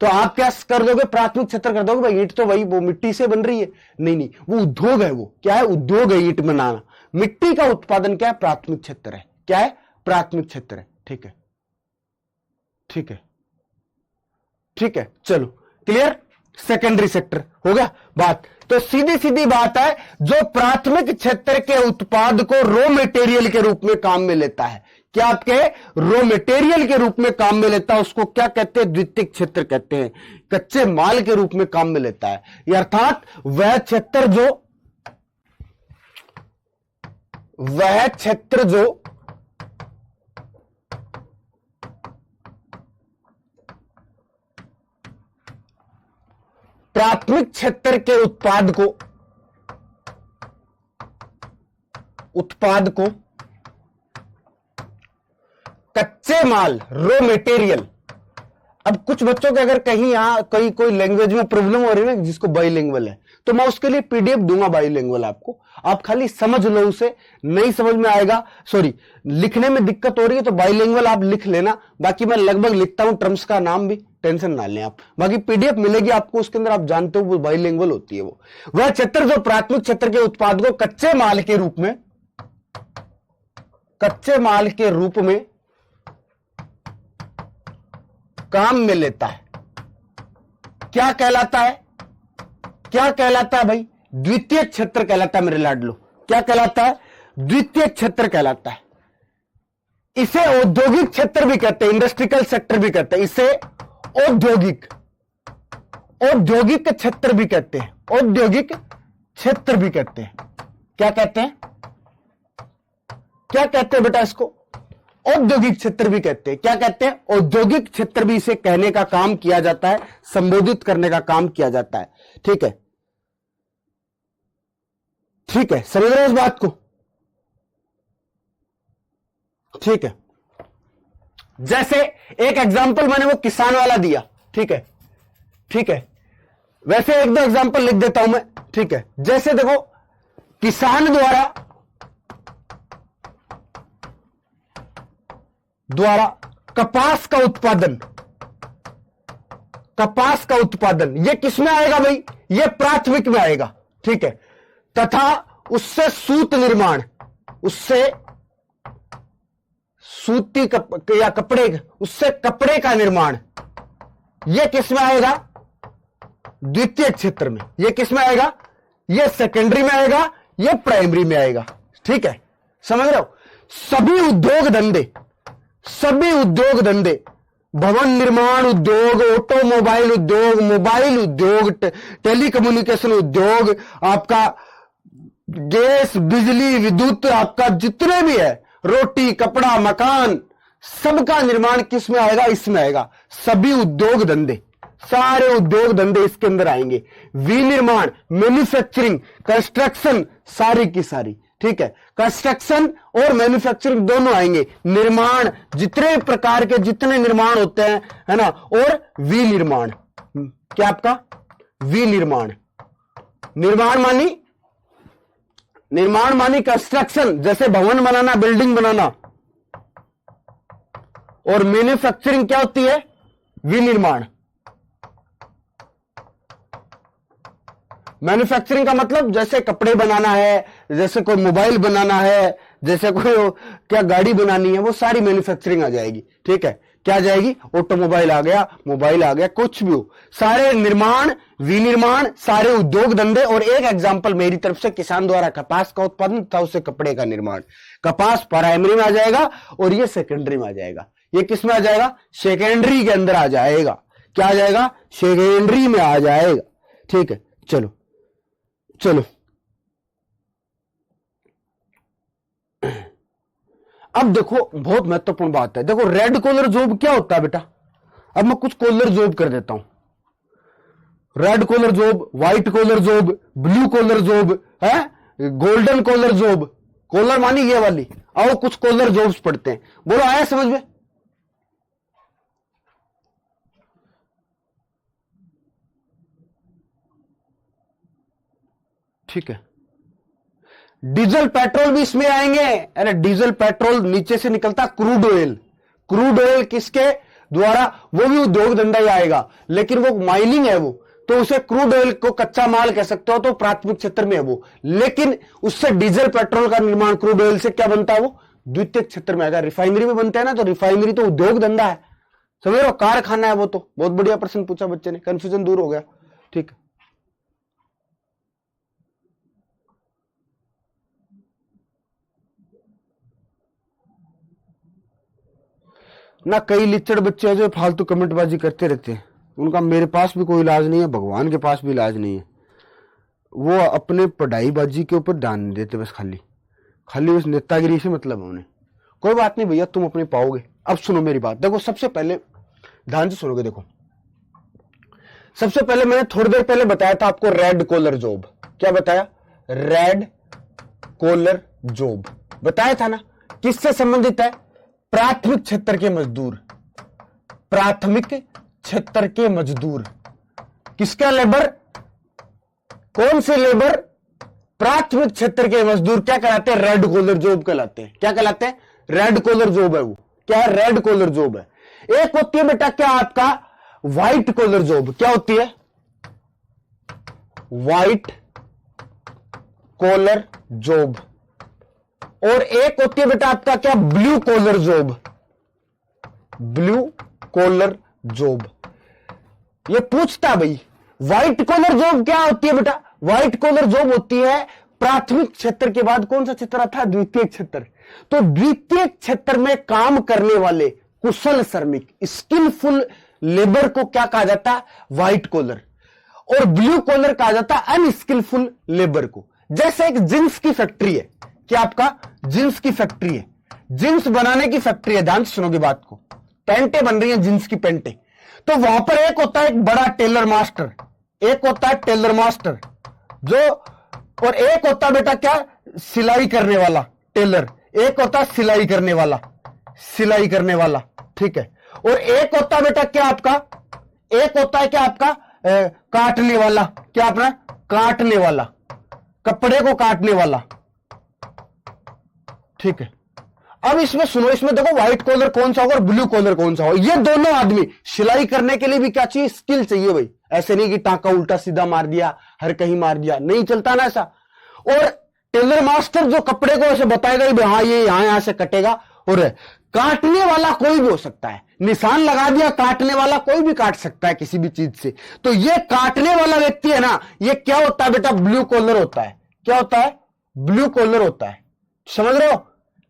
S1: तो आप क्या कर दोगे? प्राथमिक क्षेत्र कर दोगे। भाई ईंट तो वही वो मिट्टी से बन रही है। नहीं, वो उद्योग है। वो क्या है? उद्योग है ईंट बनाना। मिट्टी का उत्पादन क्या है? प्राथमिक क्षेत्र है। क्या है? प्राथमिक क्षेत्र है। ठीक है, ठीक है, ठीक है, चलो क्लियर। सेकेंडरी सेक्टर हो गया बात। तो सीधी सीधी बात है, जो प्राथमिक क्षेत्र के उत्पाद को रॉ मटेरियल के रूप में काम में लेता है, क्या आपके रॉ मटेरियल के रूप में काम में लेता है, उसको क्या कहते हैं? द्वितीय क्षेत्र कहते हैं। कच्चे माल के रूप में काम में लेता है, अर्थात वह क्षेत्र जो प्राथमिक क्षेत्र के उत्पाद को कच्चे माल, रॉ मटेरियल। अब कुछ बच्चों के अगर कहीं यहां कोई लैंग्वेज में प्रॉब्लम हो रही है ना, जिसको बाइलिंगुअल है, तो मैं उसके लिए पीडीएफ दूंगा बाइलिंगुअल आपको। आप खाली समझ लो उसे। नहीं समझ में आएगा, सॉरी लिखने में दिक्कत हो रही है, तो बाइलिंगुअल आप लिख लेना। बाकी मैं लगभग लिखता हूं टर्म्स का नाम भी, टेंशन ना लें आप। बाकी पीडीएफ मिलेगी आपको, उसके अंदर आप जानते हो वो बाइलिंगुअल होती है। वो वह क्षेत्र जो प्राथमिक क्षेत्र के उत्पाद को कच्चे माल के रूप में काम में लेता है, क्या कहलाता है? क्या कहलाता है भाई? द्वितीय क्षेत्र कहलाता है मेरे लाडलो। क्या कहलाता है? द्वितीय क्षेत्र कहलाता है। इसे औद्योगिक क्षेत्र भी कहते हैं, इंडस्ट्रियल सेक्टर भी कहते हैं। इसे औद्योगिक क्षेत्र भी कहते हैं, औद्योगिक क्षेत्र भी कहते हैं। क्या कहते हैं? क्या कहते हैं बेटा इसको? औद्योगिक क्षेत्र भी कहते हैं। क्या कहते हैं? औद्योगिक क्षेत्र भी इसे कहने का काम किया जाता है, संबोधित करने का काम किया जाता है। ठीक है, ठीक है, समझ रहे हो इस बात को? ठीक है, जैसे एक एग्जांपल मैंने वो किसान वाला दिया। ठीक है, ठीक है, वैसे एक दो एग्जांपल लिख देता हूं मैं। ठीक है, जैसे देखो, किसान द्वारा कपास का उत्पादन, ये किसमें आएगा भाई? ये प्राथमिक में आएगा। ठीक है, तथा उससे सूत निर्माण, उससे सूती या कपड़े का निर्माण, ये किसमें आएगा? द्वितीय क्षेत्र में। ये किसमें आएगा? ये सेकेंडरी में आएगा, ये प्राइमरी में आएगा। ठीक है, समझ रहे हो? सभी उद्योग धंधे, भवन निर्माण उद्योग, ऑटोमोबाइल उद्योग, मोबाइल उद्योग, टेलीकम्युनिकेशन उद्योग, आपका गैस, बिजली, विद्युत, आपका जितने भी है, रोटी, कपड़ा, मकान, सबका निर्माण किस में आएगा? इसमें आएगा। सभी उद्योग धंधे, सारे उद्योग धंधे इसके अंदर आएंगे। विनिर्माण, मैन्युफैक्चरिंग, कंस्ट्रक्शन, सारी की सारी। ठीक है, कंस्ट्रक्शन और मैन्युफैक्चरिंग दोनों आएंगे। निर्माण, जितने प्रकार के जितने निर्माण होते हैं, है ना, और विनिर्माण। क्या आपका? विनिर्माण। निर्माण मानी कंस्ट्रक्शन, जैसे भवन बनाना, बिल्डिंग बनाना। और मैन्युफैक्चरिंग क्या होती है? विनिर्माण। मैन्युफैक्चरिंग का मतलब जैसे कपड़े बनाना है, जैसे कोई मोबाइल बनाना है, जैसे कोई क्या गाड़ी बनानी है, वो सारी मैन्युफैक्चरिंग आ जाएगी। ठीक है, क्या आ जाएगी? ऑटोमोबाइल आ गया, मोबाइल आ गया, कुछ भी हो, सारे निर्माण, विनिर्माण, सारे उद्योग धंधे। और एक एग्जांपल मेरी तरफ से, किसान द्वारा कपास का उत्पादन था, उससे कपड़े का निर्माण। कपास प्राइमरी में आ जाएगा और ये सेकेंडरी में आ जाएगा। ये किस में आ जाएगा? सेकेंडरी के अंदर आ जाएगा। क्या आ जाएगा? सेकेंडरी में आ जाएगा। ठीक है, चलो चलो, अब देखो बहुत महत्वपूर्ण बात है। देखो, रेड कॉलर जॉब क्या होता है बेटा? अब मैं कुछ कॉलर जॉब कर देता हूं। Red collar job, white collar job, blue collar job है, गोल्डन कॉलर जॉब। कॉलर मानी ये वाली। आओ कुछ कॉलर जॉब्स पढ़ते हैं। बोलो, आया समझ में? ठीक है, डीजल पेट्रोल भी इसमें आएंगे। अरे डीजल पेट्रोल नीचे से निकलता क्रूड ऑयल। क्रूड ऑयल किसके द्वारा? वो भी उद्योग धंधा ही आएगा, लेकिन वो माइनिंग है, वो तो उसे क्रूड ऑयल को कच्चा माल कह सकते हो, तो प्राथमिक क्षेत्र में है वो। लेकिन उससे डीजल पेट्रोल का निर्माण क्रूड ऑयल से क्या बनता है? वो द्वितीय क्षेत्र में आएगा। रिफाइनरी में बनता है ना, तो रिफाइनरी तो उद्योग धंधा है, समझ रहे हो? कारखाना है वो। तो बहुत बढ़िया प्रश्न पूछा बच्चे ने, कंफ्यूजन दूर हो गया। ठीक है, ना कई लिचड़ बच्चे हैं जो फालतू कमेंटबाजी करते रहते हैं। उनका मेरे पास भी कोई इलाज नहीं है, भगवान के पास भी इलाज नहीं है। वो अपने पढ़ाईबाजी के ऊपर ध्यान नहीं देते, बस खाली उस नेतागिरी से मतलब है उन्हें। कोई बात नहीं भैया, तुम अपनी पाओगे। अब सुनो मेरी बात। देखो, सबसे पहले ध्यान से सुनोगे। देखो, सबसे पहले मैंने थोड़ी देर पहले बताया था आपको रेड कॉलर जॉब। क्या बताया? रेड कॉलर जॉब बताया था ना। किससे संबंधित है? प्राथमिक क्षेत्र के मजदूर। प्राथमिक क्षेत्र के मजदूर। किसका लेबर? कौन से लेबर? प्राथमिक क्षेत्र के मजदूर क्या कहलाते हैं? रेड कॉलर जॉब कहलाते हैं। क्या कहलाते हैं? रेड कॉलर जॉब है वो। क्या है? रेड कॉलर जॉब है। एक होती है बेटा क्या आपका? White collar job. क्या होती है? White collar job. और एक होती है बेटा आपका क्या? Blue collar job. Blue collar job. ये पूछता भाई व्हाइट कॉलर जॉब क्या होती है बेटा? व्हाइट कॉलर जॉब होती है प्राथमिक क्षेत्र के बाद कौन सा क्षेत्र आता है? द्वितीय क्षेत्र। तो द्वितीय क्षेत्र में काम करने वाले कुशल श्रमिक, स्किलफुल लेबर को क्या कहा जाता है? White collar. और ब्लू कॉलर कहा जाता है अनस्किलफुल लेबर को। जैसे एक जींस की फैक्ट्री है, क्या आपका जींस की फैक्ट्री है, जींस बनाने की फैक्ट्री है, ध्यान से सुनोगे बात को, पैंटें बन रही हैं जींस की पैंटें। तो वहां पर एक होता है एक बड़ा टेलर मास्टर, एक होता है टेलर मास्टर जो, और एक होता है बेटा क्या? सिलाई करने वाला टेलर, एक होता है सिलाई करने वाला, सिलाई करने वाला, ठीक है। और एक होता है बेटा क्या आपका? एक होता है क्या आपका? काटने वाला, क्या अपना? काटने वाला, कपड़े को काटने वाला, ठीक है। अब इसमें सुनो, इसमें देखो व्हाइट कॉलर कौन सा होगा और ब्लू कॉलर कौन सा होगा। ये दोनों आदमी सिलाई करने के लिए भी क्या चाहिए? स्किल चाहिए भाई। ऐसे नहीं कि टांका उल्टा सीधा मार दिया, हर कहीं मार दिया, नहीं चलता ना ऐसा। और टेलर मास्टर जो कपड़े को ऐसे बताएगा हाँ ये यहां से कटेगा। और काटने वाला कोई भी हो सकता है, निशान लगा दिया, काटने वाला कोई भी काट सकता है किसी भी चीज से। तो ये काटने वाला व्यक्ति है ना, ये क्या होता है बेटा? ब्लू कॉलर होता है। क्या होता है? ब्लू कॉलर होता है। समझ रहे हो?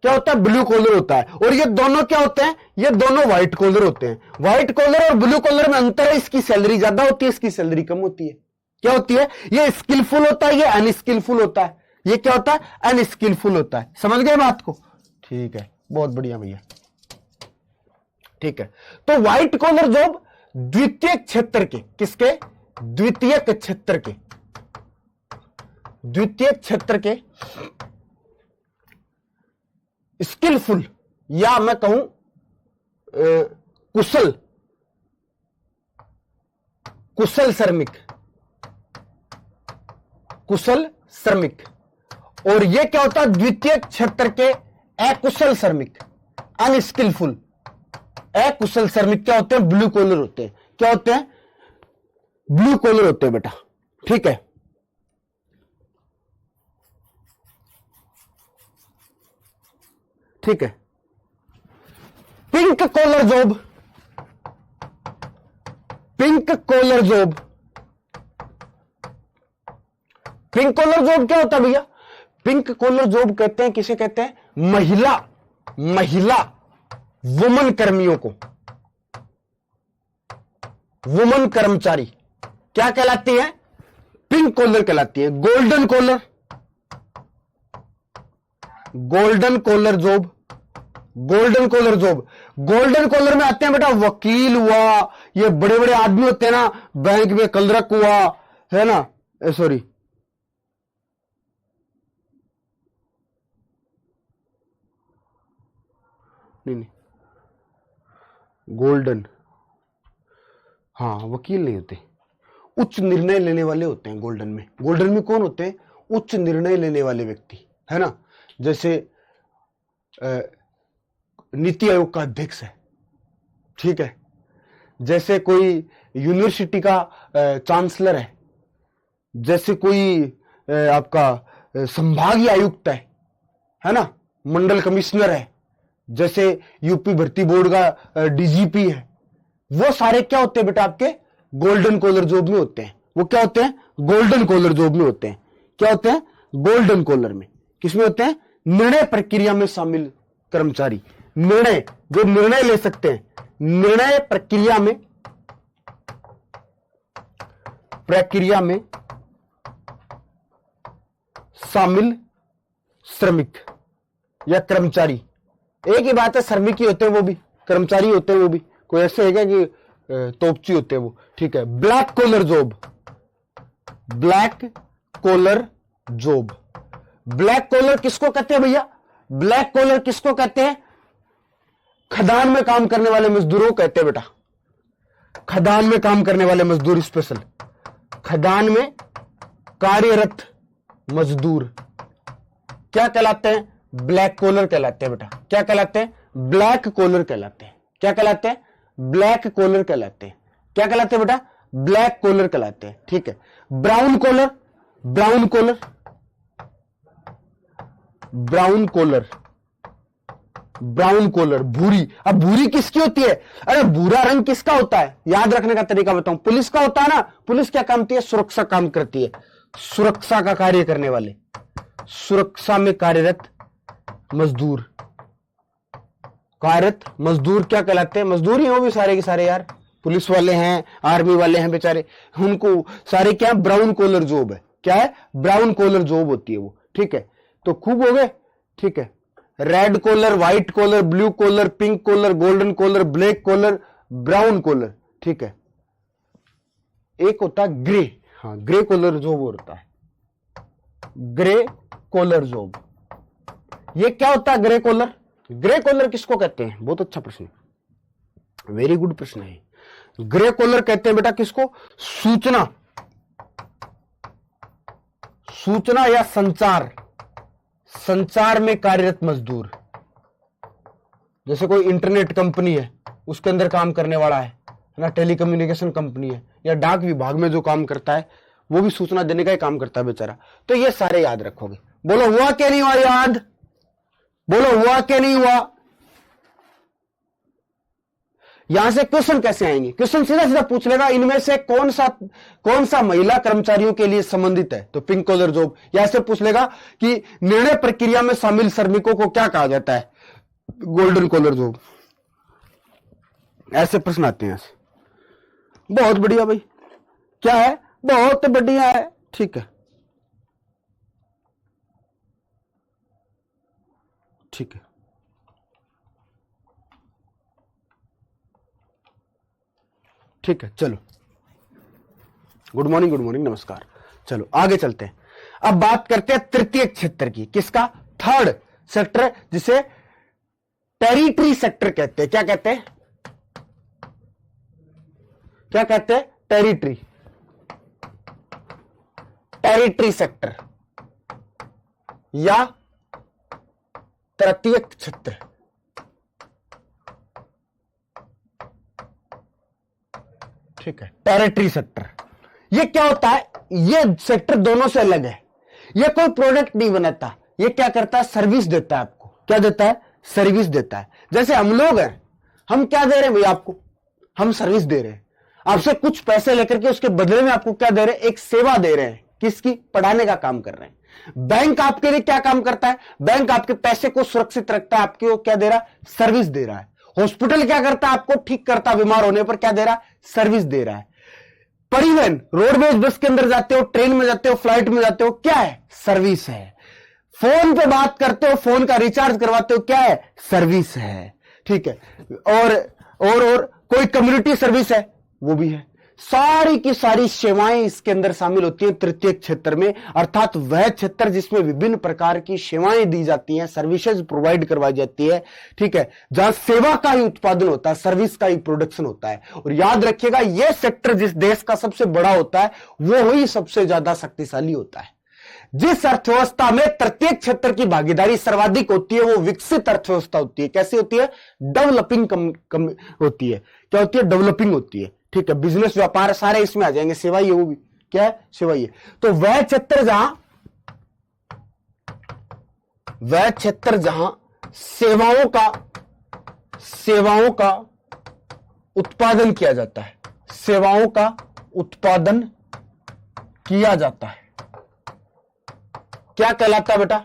S1: क्या होता है? ब्लू कॉलर होता है। और ये दोनों क्या होते हैं? ये दोनों व्हाइट कॉलर होते हैं। व्हाइट कॉलर और ब्लू कॉलर में अंतर है, इसकी सैलरी ज्यादा होती है, इसकी सैलरी कम होती है। क्या होती है? ये स्किलफुल होता है, ये अनस्किलफुल होता है। ये क्या होता है? अनस्किलफुल होता है। समझ गए बात को? ठीक है, बहुत बढ़िया भैया, ठीक है। तो व्हाइट कॉलर जॉब द्वितीय क्षेत्र के, किसके? द्वितीय क्षेत्र के, द्वितीय क्षेत्र के स्किलफुल या मैं कहूं कुशल, कुशल श्रमिक, कुशल श्रमिक। और यह क्या होता है? द्वितीय क्षेत्र के अकुशल श्रमिक, अनस्किलफुल। अकुशल श्रमिक क्या होते हैं? ब्लू कॉलर होते हैं। क्या होते हैं? ब्लू कॉलर होते हैं बेटा, ठीक है। ठीक है। Pink collar job, pink collar job, pink collar job क्या होता है भैया? पिंक कॉलर जॉब कहते हैं, किसे कहते हैं? महिला, महिला वुमन कर्मियों को, वुमन कर्मचारी क्या कहलाती है? पिंक कॉलर कहलाती है। Golden collar, golden collar job, golden collar job, golden collar में आते हैं बेटा वकील हुआ, ये बड़े बड़े आदमी होते हैं ना, बैंक में क्लर्क हुआ, है ना, सॉरी नहीं, गोल्डन, हाँ वकील नहीं होते, उच्च निर्णय लेने वाले होते हैं गोल्डन में। गोल्डन में कौन होते हैं? उच्च निर्णय लेने वाले व्यक्ति, है ना। जैसे नीति आयोग का अध्यक्ष है, ठीक है। जैसे कोई यूनिवर्सिटी का चांसलर है, जैसे कोई आपका संभागीय आयुक्त है ना, मंडल कमिश्नर है, जैसे यूपी भर्ती बोर्ड का डीजीपी है। वो सारे क्या होते हैं बेटा? आपके गोल्डन कॉलर जॉब में होते हैं। वो क्या होते हैं? गोल्डन कॉलर जॉब में होते हैं। क्या होते हैं? गोल्डन कॉलर में। किसमें होते हैं? निर्णय प्रक्रिया में शामिल कर्मचारी, निर्णय, जो निर्णय ले सकते हैं, निर्णय प्रक्रिया में, प्रक्रिया में शामिल श्रमिक या कर्मचारी। एक ही बात है, श्रमिक ही होते हैं वो भी, कर्मचारी होते हैं वो भी। कोई ऐसे है क्या कि तोपची होते हैं वो, ठीक है। Black collar job, black collar job, black collar किसको कहते हैं भैया? ब्लैक कॉलर किसको कहते हैं? खदान में काम करने वाले मजदूरों को कहते हैं बेटा, खदान में काम करने वाले मजदूर, स्पेशल खदान में कार्यरत मजदूर क्या कहलाते हैं? ब्लैक कॉलर कहलाते हैं बेटा। क्या कहलाते हैं? ब्लैक कॉलर कहलाते हैं। क्या कहलाते हैं? ब्लैक कॉलर कहलाते हैं। क्या कहलाते हैं बेटा? ब्लैक कॉलर कहलाते हैं, ठीक है। Brown collar, brown collar, brown collar brown collar, भूरी। अब भूरी किसकी होती है? अरे भूरा रंग किसका होता है? याद रखने का तरीका बताऊं, पुलिस का होता है ना। पुलिस क्या काम करती है? सुरक्षा काम करती है, सुरक्षा का कार्य करने वाले, सुरक्षा में कार्यरत मजदूर। कार्यरत मजदूर क्या कहलाते हैं? मजदूर ही हो भी सारे के सारे यार, पुलिस वाले हैं, आर्मी वाले हैं बेचारे, उनको सारे क्या ब्राउन कॉलर जॉब है। क्या है? ब्राउन कॉलर जॉब होती है वो। ठीक है, तो खूब हो गए। ठीक है, red collar, white collar, blue collar, pink collar, golden collar, black collar, brown collar. ठीक है, एक होता है ग्रे। हाँ, ग्रे कॉलर जॉब होता है, ग्रे कॉलर जॉब। ये क्या होता है ग्रे कॉलर? ग्रे कॉलर किसको कहते हैं? बहुत अच्छा प्रश्न, वेरी गुड प्रश्न है। ग्रे कॉलर कहते हैं बेटा किसको? सूचना, सूचना या संचार, संचार में कार्यरत मजदूर। जैसे कोई इंटरनेट कंपनी है, उसके अंदर काम करने वाला है ना, टेलीकम्युनिकेशन कंपनी है, या डाक विभाग में जो काम करता है, वो भी सूचना देने का ही काम करता है बेचारा। तो ये सारे याद रखोगे। बोलो हुआ क्या नहीं हुआ याद? बोलो हुआ क्या नहीं हुआ? यहां से क्वेश्चन कैसे आएंगे? क्वेश्चन सीधा सीधा पूछ लेगा, इनमें से कौन सा महिला कर्मचारियों के लिए संबंधित है? तो पिंक कॉलर जॉब। या ऐसे पूछ लेगा कि निर्णय प्रक्रिया में शामिल श्रमिकों को क्या कहा जाता है? Golden collar job. ऐसे प्रश्न आते हैं। बहुत बढ़िया भाई, क्या है? बहुत बढ़िया है। ठीक है, ठीक है, ठीक है। चलो, गुड मॉर्निंग, गुड मॉर्निंग, नमस्कार। चलो आगे चलते हैं। अब बात करते हैं तृतीय क्षेत्र की। किसका? थर्ड सेक्टर, जिसे टेरिटरी सेक्टर कहते हैं। क्या कहते हैं? क्या कहते हैं? टेरिटरी, टेरिटरी सेक्टर या तृतीय क्षेत्र। ठीक है, टेरिटरी सेक्टर। ये क्या होता है? ये सेक्टर दोनों से अलग है। ये कोई प्रोडक्ट नहीं बनाता, ये क्या करता है? सर्विस देता है आपको। क्या देता है? सर्विस देता है। जैसे हम लोग हैं, हम क्या दे रहे हैं भैया आपको? हम सर्विस दे रहे हैं। आपसे कुछ पैसे लेकर के उसके बदले में आपको क्या दे रहे हैं? एक सेवा दे रहे हैं। किसकी? पढ़ाने का काम कर रहे हैं। बैंक आपके लिए क्या काम करता है? बैंक आपके पैसे को सुरक्षित रखता है, आपको क्या दे रहा है? सर्विस दे रहा है। हॉस्पिटल क्या करता है? आपको ठीक करता है, बीमार होने पर क्या दे रहा है? सर्विस दे रहा है। परिवहन, रोडवेज बस के अंदर जाते हो, ट्रेन में जाते हो, फ्लाइट में जाते हो, क्या है? सर्विस है। फोन पे बात करते हो, फोन का रिचार्ज करवाते हो, क्या है? सर्विस है। ठीक है, और कोई कम्युनिटी सर्विस है, वो भी है। सारी की सारी सेवाएं इसके अंदर शामिल होती है तृतीय क्षेत्र में, अर्थात वह क्षेत्र जिसमें विभिन्न प्रकार की सेवाएं दी जाती हैं, सर्विसेज प्रोवाइड करवाई जाती है। ठीक है, जहां सेवा का ही उत्पादन होता है, सर्विस का ही प्रोडक्शन होता है। और याद रखिएगा, यह सेक्टर जिस देश का सबसे बड़ा होता है, वो ही सबसे ज्यादा शक्तिशाली होता है। जिस अर्थव्यवस्था में तृतीय क्षेत्र की भागीदारी सर्वाधिक होती है, वो विकसित अर्थव्यवस्था होती है। कैसी होती है? डेवलपिंग होती है। क्या होती है? डेवलपिंग होती है। ठीक है, बिजनेस, व्यापार सारे इसमें आ जाएंगे। सेवा ये, वो भी क्या है? सेवा ये। तो वह क्षेत्र जहां सेवाओं का उत्पादन किया जाता है, सेवाओं का उत्पादन किया जाता है, क्या कहलाता है बेटा?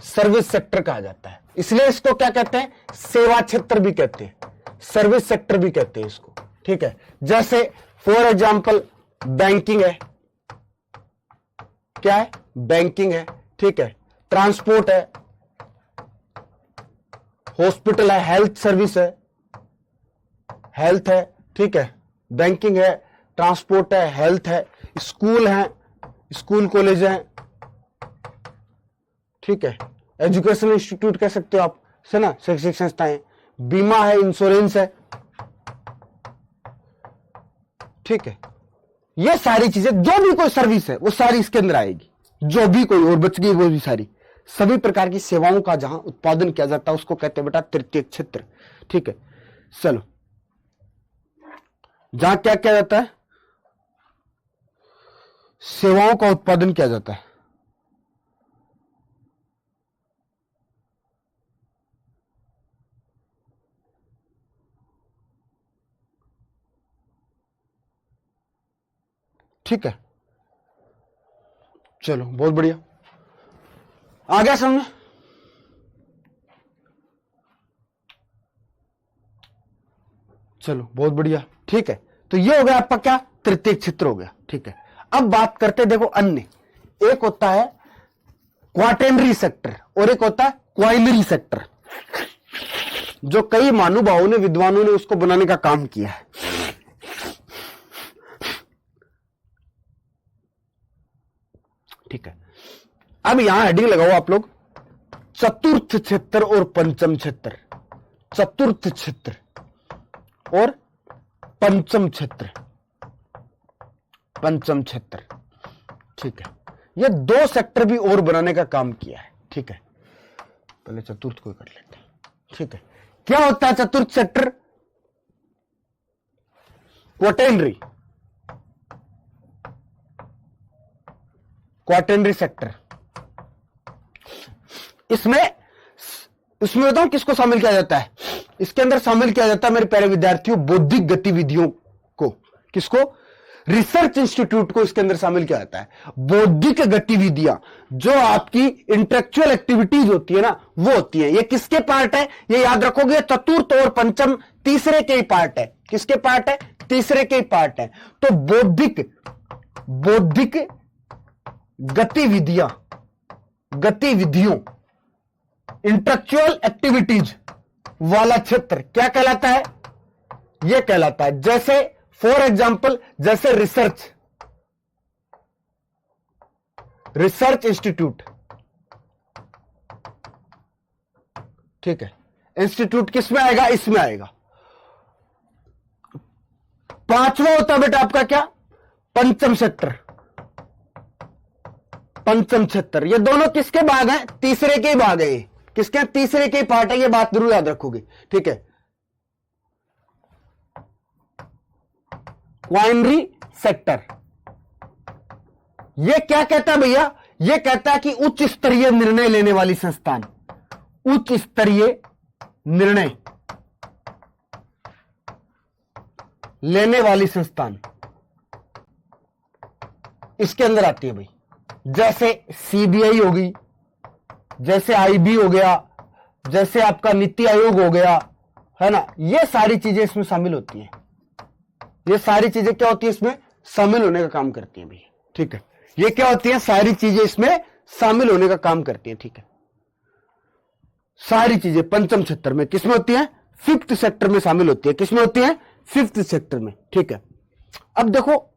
S1: सर्विस सेक्टर कहा जाता है। इसलिए इसको क्या कहते हैं? सेवा क्षेत्र भी कहते हैं, सर्विस सेक्टर भी कहते हैं इसको। ठीक है, जैसे फॉर एग्जांपल बैंकिंग है। क्या है? बैंकिंग है। ठीक है, ट्रांसपोर्ट है, हॉस्पिटल है, हेल्थ सर्विस है, हेल्थ है। ठीक है, बैंकिंग है, ट्रांसपोर्ट है, हेल्थ है, स्कूल है, स्कूल कॉलेज है। ठीक है, एजुकेशनल इंस्टीट्यूट कह सकते हो आप, है ना, शैक्षिक संस्थाएं, बीमा है, इंश्योरेंस है। ठीक है, ये सारी चीजें, जो भी कोई सर्विस है वो सारी इसके अंदर आएगी। जो भी कोई और बच गई वो भी सारी, सभी प्रकार की सेवाओं का जहां उत्पादन किया जाता है उसको कहते हैं बेटा तृतीय क्षेत्र। ठीक है, चलो, जहां क्या किया जाता है? सेवाओं का उत्पादन किया जाता है। ठीक है, चलो बहुत बढ़िया, आ गया समझ। चलो बहुत बढ़िया, ठीक है। तो ये हो गया आपका क्या, तृतीयक क्षेत्र हो गया, ठीक है। अब बात करते देखो अन्य, एक होता है क्वाटेनरी सेक्टर और एक होता है क्वाइनरी सेक्टर, जो कई महानुभावों ने, विद्वानों ने उसको बनाने का काम किया है। ठीक है, अब यहां हेडिंग लगाओ आप लोग, चतुर्थ क्षेत्र और पंचम क्षेत्र, चतुर्थ क्षेत्र और पंचम क्षेत्र, पंचम क्षेत्र, ठीक है। ये दो सेक्टर भी और बनाने का काम किया है, ठीक है। पहले चतुर्थ को कर लेते हैं, ठीक है। क्या होता है चतुर्थ सेक्टर, क्वाटेनरी, क्वाटेनरी सेक्टर। इसमें बताऊं किसको शामिल किया जाता है, इसके अंदर शामिल किया जाता है मेरे प्यारे विद्यार्थियों बौद्धिक गतिविधियों को, किसको, रिसर्च इंस्टीट्यूट को इसके अंदर शामिल किया जाता है। बौद्धिक गतिविधियां जो आपकी इंटेलेक्चुअल एक्टिविटीज होती है ना, वो होती है। ये किसके पार्ट है, ये याद रखोगे, चतुर्थ और पंचम तीसरे के ही पार्ट है। किसके पार्ट है, तीसरे के ही पार्ट है। तो बौद्धिक गतिविधियों इंटेलेक्चुअल एक्टिविटीज वाला क्षेत्र क्या कहलाता है, यह कहलाता है, जैसे फॉर एग्जाम्पल, जैसे रिसर्च इंस्टीट्यूट, ठीक है। इंस्टीट्यूट किसमें आएगा, इसमें आएगा। पांचवा होता है बेटा आपका क्या, पंचम क्षेत्र, पंचम क्षेत्र। ये दोनों किसके भाग हैं, तीसरे के भाग है। किसके, तीसरे के पार्ट है, ये बात जरूर याद रखोगे, ठीक है। क्वाइनरी सेक्टर, ये क्या कहता है भैया, ये कहता है कि उच्च स्तरीय निर्णय लेने वाली संस्थान, उच्च स्तरीय निर्णय लेने वाली संस्थान इसके अंदर आती है भाई। जैसे सीबीआई होगी, जैसे आईबी हो गया, जैसे आपका नीति आयोग हो गया, है ना, ये सारी चीजें इसमें शामिल होती हैं। ये सारी चीजें क्या होती है, इसमें शामिल होने का काम करती हैं भैया, ठीक है। ये क्या होती है, सारी चीजें इसमें शामिल होने का काम करती हैं, ठीक है। सारी चीजें पंचम क्षेत्र में किसमें होती है, फिफ्थ सेक्टर में शामिल होती है। किसमें होती है, फिफ्थ सेक्टर में, ठीक है। अब देखो,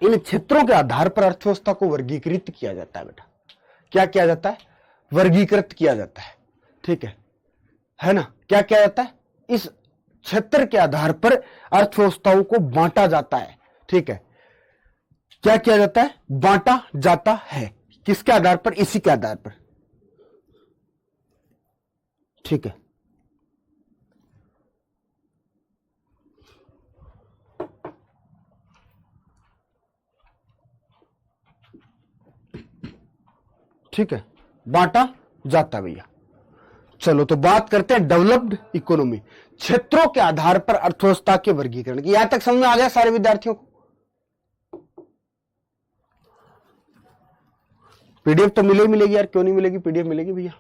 S1: इन क्षेत्रों के आधार पर अर्थव्यवस्था को वर्गीकृत किया जाता है बेटा। क्या किया जाता है, वर्गीकृत किया जाता है, ठीक है ना। क्या किया जाता है, इस क्षेत्र के आधार पर अर्थव्यवस्थाओं को बांटा जाता है, ठीक है। क्या किया जाता है, बांटा जाता है। किसके आधार पर, इसी के आधार पर, ठीक है। ठीक है, बांटा जाता है भैया। चलो तो बात करते हैं डेवलप्ड इकोनॉमी, क्षेत्रों के आधार पर अर्थव्यवस्था के वर्गीकरण की। यहां तक समझ में आ गया सारे विद्यार्थियों को। पीडीएफ तो मिलेगी यार, क्यों नहीं मिलेगी, पीडीएफ मिलेगी भैया।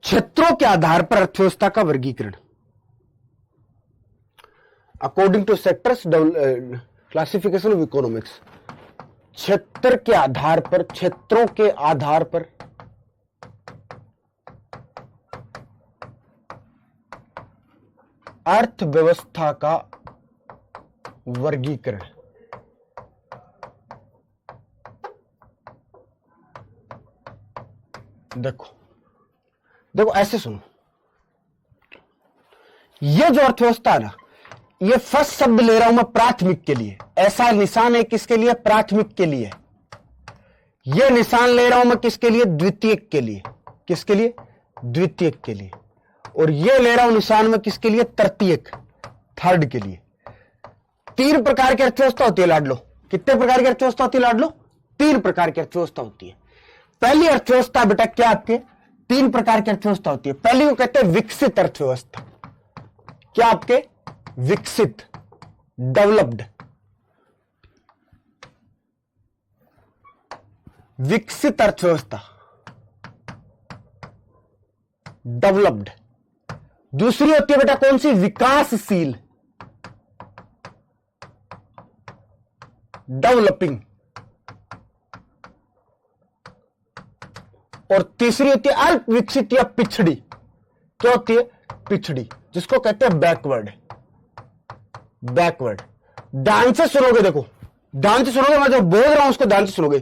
S1: क्षेत्रों के आधार पर अर्थव्यवस्था का वर्गीकरण according to sectors classification of economics. क्षेत्र के आधार पर, क्षेत्रों के आधार पर अर्थव्यवस्था का वर्गीकरण। देखो ऐसे सुनो, ये जो अर्थव्यवस्था है ना, ये फर्स्ट शब्द ले रहा हूं मैं प्राथमिक के लिए। ऐसा निशान है किसके लिए, प्राथमिक के लिए। यह निशान ले रहा हूं मैं किसके लिए, द्वितीयक के लिए। किसके लिए, द्वितीयक के लिए। और यह ले रहा हूं निशान में किसके लिए, तृतीयक, थर्ड के लिए। तीन प्रकार की अर्थव्यवस्था होती है लाडलो। कितने प्रकार की अर्थव्यवस्था होती है लाडलो, तीन प्रकार की अर्थव्यवस्था होती है। पहली अर्थव्यवस्था बेटा क्या, आपके तीन प्रकार की अर्थव्यवस्था होती है। पहली को कहते हैं विकसित अर्थव्यवस्था। क्या आपके, विकसित, डेवलप्ड। विकसित अर्थव्यवस्था, डेवलप्ड। दूसरी होती है बेटा कौन सी, विकासशील, डेवलपिंग। और तीसरी होती है अल्प विकसित या पिछड़ी। क्या होती है, पिछड़ी, जिसको कहते हैं बैकवर्ड। बैकवर्ड। ध्यान से सुनोगे, देखो ध्यान से सुनोगे, मैं जो बोल रहा हूं उसको ध्यान से सुनोगे।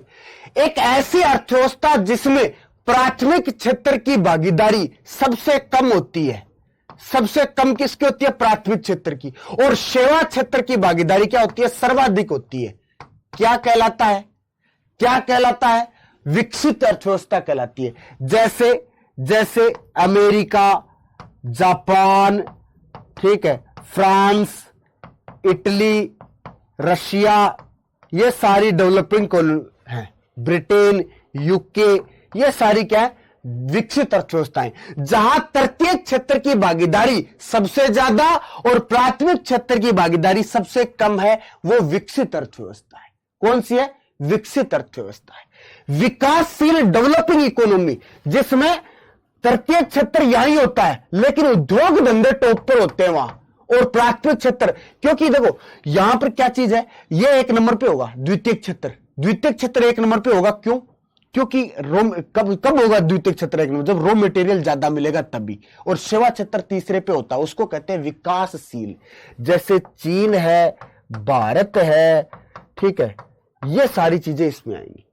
S1: एक ऐसी अर्थव्यवस्था जिसमें प्राथमिक क्षेत्र की भागीदारी सबसे कम होती है। सबसे कम किसकी होती है, प्राथमिक क्षेत्र की। और सेवा क्षेत्र की भागीदारी क्या होती है, सर्वाधिक होती है। क्या कहलाता है, क्या कहलाता है, विकसित अर्थव्यवस्था कहलाती है। जैसे जैसे अमेरिका, जापान, ठीक है, फ्रांस, इटली, रशिया, ये सारी डेवलपिंग है। ब्रिटेन, यूके, ये सारी क्या है, विकसित अर्थव्यवस्थाएं। जहां तृतीय क्षेत्र की भागीदारी सबसे ज्यादा और प्राथमिक क्षेत्र की भागीदारी सबसे कम है, वो विकसित अर्थव्यवस्था है। कौन सी है, विकसित अर्थव्यवस्था है। विकासशील, डेवलपिंग इकोनॉमी, जिसमें तृतीय क्षेत्र यही होता है लेकिन उद्योग धंधे टॉप पर होते हैं वहां। और प्राथमिक क्षेत्र, क्योंकि देखो यहां पर क्या चीज है, ये एक नंबर पे होगा द्वितीय क्षेत्र। द्वितीय क्षेत्र एक नंबर पे होगा, क्यों, क्योंकि कब होगा द्वितीय क्षेत्र एक नंबर, जब रॉ मटेरियल ज्यादा मिलेगा तभी। और सेवा क्षेत्र तीसरे पे होता है, उसको कहते हैं विकासशील। जैसे चीन है, भारत है, ठीक है, ये सारी चीजें इसमें आएंगी,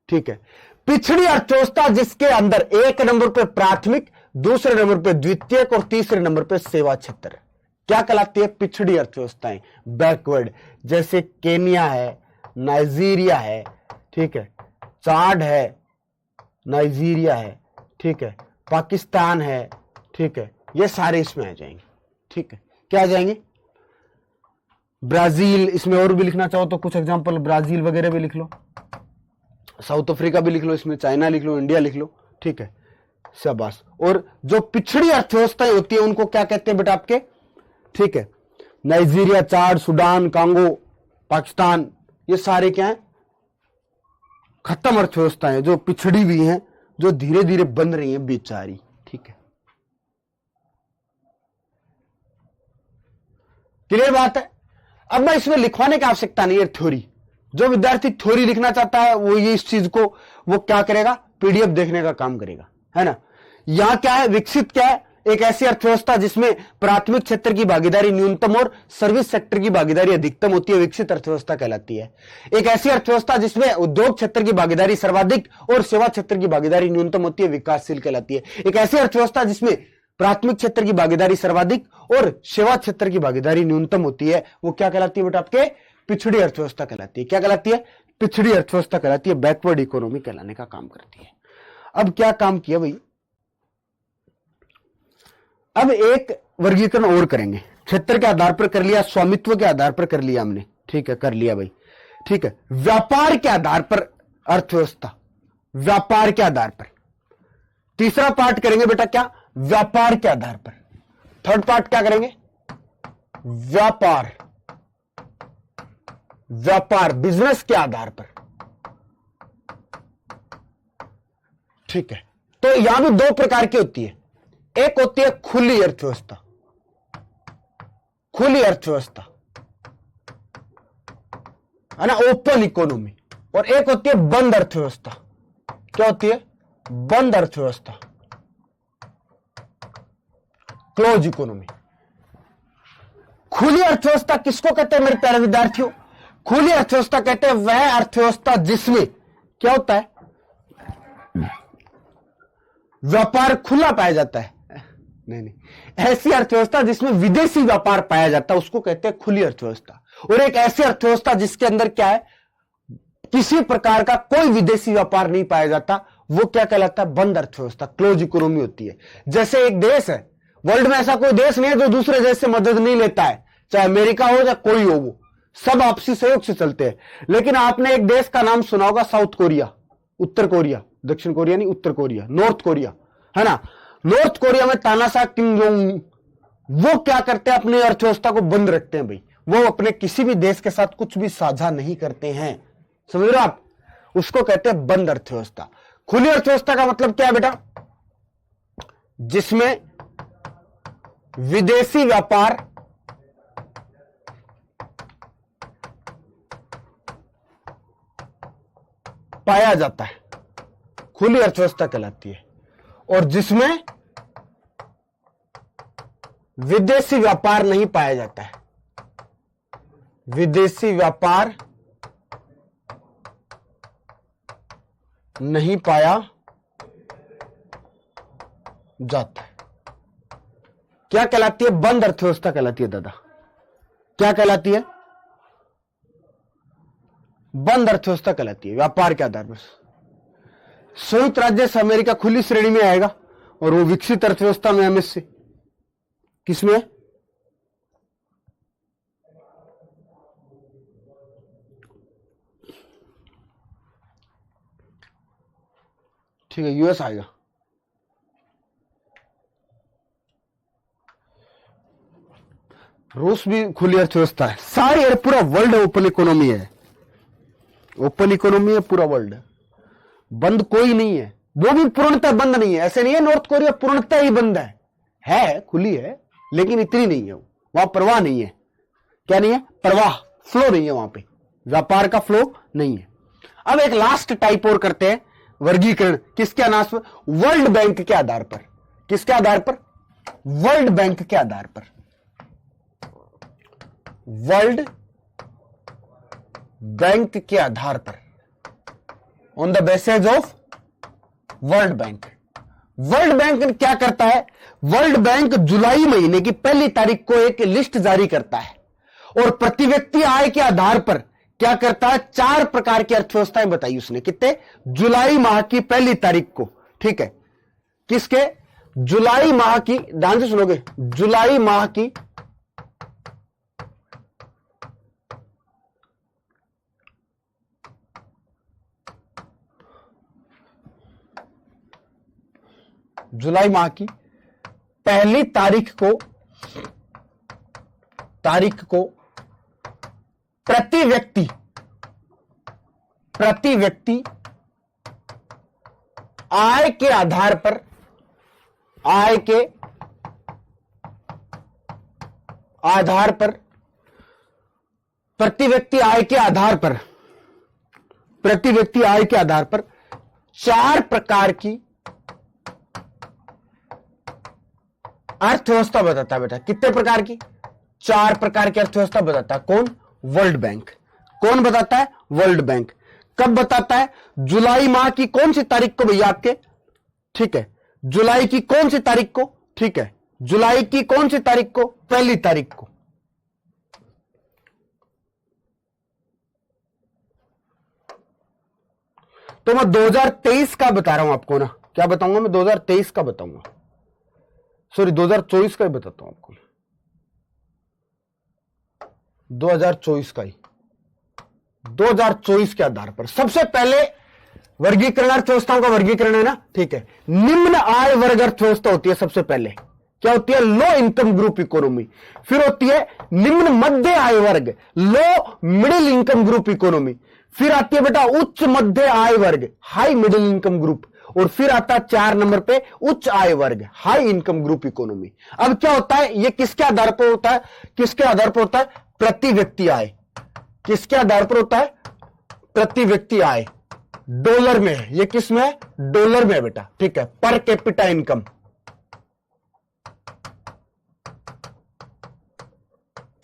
S1: ठीक है। पिछड़ी अर्थव्यवस्था, जिसके अंदर एक नंबर पे प्राथमिक, दूसरे नंबर पे द्वितीयक और तीसरे नंबर पे सेवा क्षेत्र, क्या कहलाती है, पिछड़ी अर्थव्यवस्थाएं, बैकवर्ड। जैसे केन्या है, नाइजीरिया है, ठीक है, चाड है, नाइजीरिया है, ठीक है, पाकिस्तान है, ठीक है, ये सारे इसमें आ जाएंगे, ठीक है। क्या आ जाएंगे, ब्राजील, इसमें और भी लिखना चाहो तो कुछ एग्जांपल ब्राजील वगैरह भी लिख लो, साउथ अफ्रीका भी लिख लो, इसमें चाइना लिख लो, इंडिया लिख लो, ठीक है, शाबाश। और जो पिछड़ी अर्थव्यवस्थाएं होती है उनको क्या कहते हैं बेटा आपके, ठीक है, नाइजीरिया, चाड, सूडान, कांगो, पाकिस्तान, ये सारे क्या है, खत्म अर्थव्यवस्थाएं, जो पिछड़ी हुई हैं, जो धीरे धीरे बन रही हैं बेचारी, ठीक है। क्लियर बात है। अब मैं इसमें लिखवाने की आवश्यकता नहीं है थ्योरी। जो विद्यार्थी थ्योरी लिखना चाहता है वो ये इस चीज को वो क्या करेगा, पीडीएफ देखने का काम करेगा, है ना। यहां क्या है, विकसित क्या है, एक ऐसी अर्थव्यवस्था जिसमें प्राथमिक क्षेत्र की भागीदारी न्यूनतम और सर्विस सेक्टर की भागीदारी अधिकतम होती है, विकसित अर्थव्यवस्था कहलाती है। एक ऐसी अर्थव्यवस्था जिसमें उद्योग क्षेत्र की भागीदारी सर्वाधिक और सेवा क्षेत्र की भागीदारी न्यूनतम होती है, विकासशील कहलाती है। एक ऐसी अर्थव्यवस्था जिसमें प्राथमिक क्षेत्र की भागीदारी सर्वाधिक और सेवा क्षेत्र की भागीदारी न्यूनतम होती है, वो क्या कहलाती है बेटा आपके, पिछड़ी अर्थव्यवस्था कहलाती है। क्या कहलाती है, पिछड़ी अर्थव्यवस्था कहलाती है, बैकवर्ड इकोनॉमी कहलाने का काम करती है। अब क्या काम किया भाई, अब एक वर्गीकरण और करेंगे। क्षेत्र के आधार पर कर लिया, स्वामित्व के आधार पर कर लिया हमने, ठीक है, कर लिया भाई, ठीक है। व्यापार के आधार पर अर्थव्यवस्था, व्यापार के आधार पर। तीसरा पार्ट करेंगे बेटा क्या, व्यापार के आधार पर। थर्ड पार्ट क्या करेंगे, व्यापार, व्यापार बिजनेस के आधार पर, ठीक है। तो यहां भी दो प्रकार की होती है, एक होती है खुली अर्थव्यवस्था, खुली अर्थव्यवस्था है ना, ओपन इकोनॉमी, और एक होती है बंद अर्थव्यवस्था। क्या होती है, बंद अर्थव्यवस्था, क्लोज इकोनॉमी। खुली अर्थव्यवस्था किसको कहते हैं मेरे प्यारे विद्यार्थियों, खुली अर्थव्यवस्था कहते हैं वह अर्थव्यवस्था जिसमें क्या होता है, व्यापार खुला पाया जाता है। नहीं, ऐसी अर्थव्यवस्था जिसमें विदेशी व्यापार पाया जाता है उसको कहते हैं खुली अर्थव्यवस्था। और एक ऐसी अर्थव्यवस्था जिसके अंदर क्या है, किसी प्रकार का कोई विदेशी व्यापार नहीं पाया जाता, वो क्या कहलाता है, बंद अर्थव्यवस्था, क्लोज इकोनॉमी होती है। जैसे एक देश है, वर्ल्ड में ऐसा कोई देश नहीं है जो दूसरे देश से मदद नहीं लेता है, चाहे अमेरिका हो या कोई हो, वो सब आपसी सहयोग से चलते हैं। लेकिन आपने एक देश का नाम सुना होगा, साउथ कोरिया, उत्तर कोरिया, दक्षिण कोरिया नहीं, उत्तर कोरिया, नॉर्थ कोरिया, है ना। नॉर्थ कोरिया में तानाशाह किम जोंग, वो क्या करते हैं, अपनी अर्थव्यवस्था को बंद रखते हैं भाई। वो अपने किसी भी देश के साथ कुछ भी साझा नहीं करते हैं, समझ रहे हो आप। उसको कहते हैं बंद अर्थव्यवस्था। खुली अर्थव्यवस्था का मतलब क्या है बेटा? जिसमें विदेशी व्यापार पाया जाता है, खुली अर्थव्यवस्था कहलाती है। और जिसमें विदेशी व्यापार नहीं पाया जाता है, विदेशी व्यापार नहीं पाया जाता है, क्या कहलाती है? बंद अर्थव्यवस्था कहलाती है दादा। क्या कहलाती है? बंद अर्थव्यवस्था कहलाती है, व्यापार के आधार पर। संयुक्त राज्य से अमेरिका खुली श्रेणी में आएगा और वो विकसित अर्थव्यवस्था में हम इससे किसमें? ठीक है, यूएस आएगा। रूस भी खुली अर्थव्यवस्था है। सारी पूरा वर्ल्ड ओपन इकोनॉमी है, ओपन इकोनॉमी है पूरा वर्ल्ड, बंद कोई नहीं है। वो भी पूर्णतः बंद नहीं है, ऐसे नहीं है नॉर्थ कोरिया पूर्णतः ही बंद है खुली है, लेकिन इतनी नहीं है, वहां प्रवाह नहीं है। क्या नहीं है? प्रवाह, फ्लो नहीं है वहां पे, व्यापार का फ्लो नहीं है। अब एक लास्ट टाइप और करते हैं, वर्गीकरण। किसके आधार पर? वर्ल्ड बैंक के आधार पर। किसके आधार पर? वर्ल्ड बैंक के आधार पर। वर्ल्ड बैंक के आधार पर, on the basis of world bank. World bank क्या करता है? वर्ल्ड बैंक जुलाई महीने की पहली तारीख को एक लिस्ट जारी करता है और प्रति व्यक्ति आय के आधार पर क्या करता है? 4 प्रकार की अर्थव्यवस्थाएं बताई उसने। कितने? जुलाई माह की पहली तारीख को। ठीक है, किसके? जुलाई माह की, ध्यान से सुनोगे, जुलाई माह की पहली तारीख को प्रति व्यक्ति आय के आधार पर, प्रति व्यक्ति आय के आधार पर 4 प्रकार की अर्थव्यवस्था बताता है बेटा। कितने प्रकार की? 4 प्रकार की अर्थव्यवस्था बताता है। कौन? World bank. कौन बताता है? World bank. कब बताता है? जुलाई माह की कौन सी तारीख को भैया आपके? ठीक है, जुलाई की कौन सी तारीख को? ठीक है, जुलाई की कौन सी तारीख को? पहली तारीख को। तो मैं 2023 का बता रहा हूं आपको ना। क्या बताऊंगा मैं? 2023 का बताऊंगा, सॉरी 2024 का ही बताता हूं आपको, 2024 का ही। 2024 के आधार पर सबसे पहले वर्गीकरण, अर्थव्यवस्थाओं का वर्गीकरण है ना। ठीक है, निम्न आय वर्ग अर्थव्यवस्था होती है सबसे पहले। क्या होती है? Low income group economy. फिर होती है निम्न मध्य आय वर्ग, low middle income group economy. फिर आती है बेटा उच्च मध्य आय वर्ग, हाई मिडिल इनकम ग्रुप। और फिर आता है 4 नंबर पे उच्च आय वर्ग, हाई इनकम ग्रुप इकोनॉमी। अब क्या होता है? ये किसके आधार पर होता है? किसके आधार पर होता है? प्रति व्यक्ति आय। किसके आधार पर होता है? प्रति व्यक्ति आय। डॉलर में है, ये किस में है? डॉलर में बेटा। ठीक है, पर कैपिटा इनकम,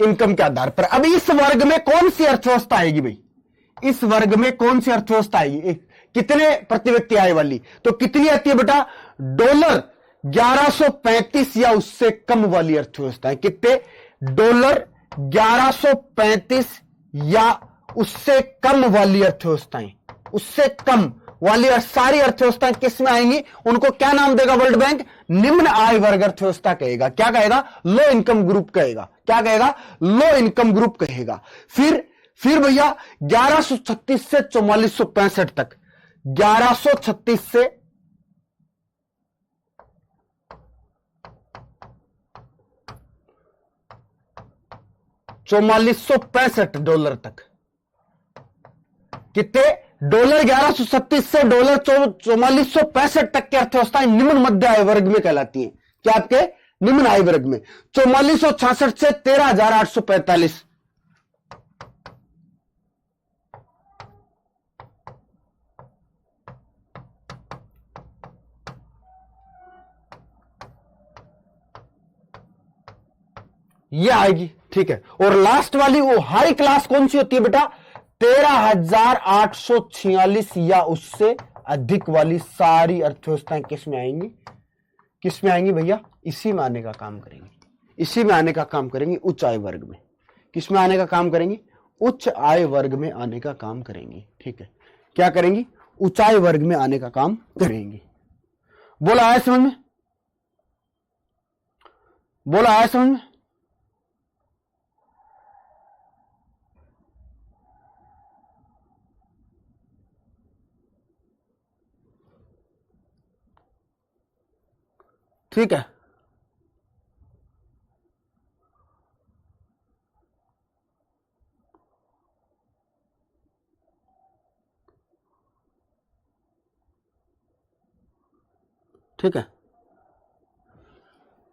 S1: इनकम के आधार पर। अब इस वर्ग में कौन सी अर्थव्यवस्था आएगी भाई? इस वर्ग में कौन सी अर्थव्यवस्था आएगी? कितने प्रति व्यक्ति आय वाली? तो कितनी आती है बेटा? डॉलर 1135 या उससे कम वाली अर्थव्यवस्था। कितने? डॉलर 1135 या उससे कम वाली अर्थव्यवस्थाएं। उससे कम वाली सारी अर्थव्यवस्थाएं किस में आएंगी? उनको क्या नाम देगा वर्ल्ड बैंक? निम्न आय वर्ग अर्थव्यवस्था कहेगा। क्या कहेगा? लो इनकम ग्रुप कहेगा। क्या कहेगा? लो इनकम ग्रुप कहेगा। फिर भैया 1136 से 4465 तक, 1136 से 4465 डॉलर तक। कितने? डॉलर 1137 से डॉलर 4465 तक की अर्थव्यवस्थाएं निम्न मध्य आय वर्ग में कहलाती हैं। क्या आपके निम्न आय वर्ग में 4466 से 13,845। ये आएगी, ठीक है। और लास्ट वाली वो हाई क्लास कौन सी होती है बेटा? 13,846 या उससे अधिक वाली सारी अर्थव्यवस्थाएं किस में आएंगी? किस में आएंगी भैया? इसी में आने का काम करेंगी, इसी में आने का काम करेंगी, उच्च आय वर्ग में। किस में आने का काम करेंगी? उच्च आय वर्ग में आने का काम करेंगी, ठीक है। क्या करेंगी? उच्च आय वर्ग में आने का काम करेंगी। बोला आया समझ में? बोला आया समझ में? ठीक है, ठीक है।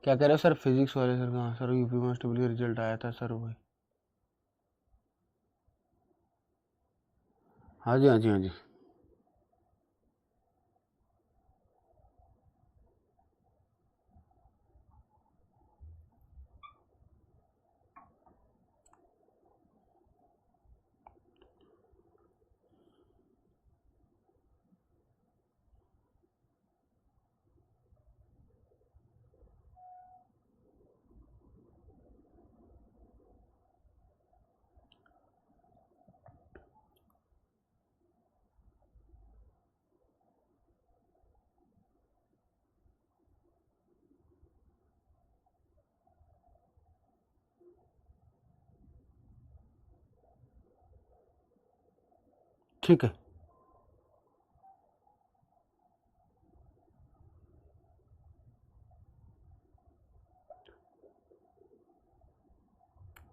S1: क्या कह रहे हो सर? फिजिक्स वाले सर कहाँ? सर यूपी कांस्टेबल का रिजल्ट आया था सर, वही। हाँ जी, हाँ जी, हाँ जी। ठीक है,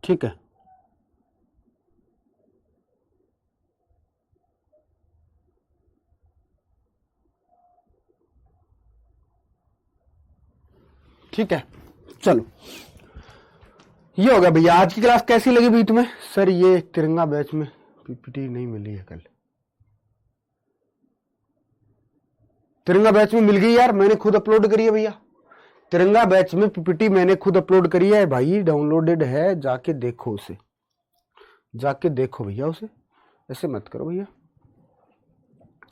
S1: ठीक है, ठीक है। चलो, ये हो गया भैया। आज की क्लास कैसी लगी भाई तुम्हें? सर ये तिरंगा बैच में पीपीटी नहीं मिली है कल। तिरंगा बैच में मिल गई यार, मैंने खुद अपलोड करी है भैया। तिरंगा बैच में पीपीटी मैंने खुद अपलोड करी है भाई, डाउनलोडेड है, जाके देखो उसे, जाके देखो भैया उसे। ऐसे मत करो भैया,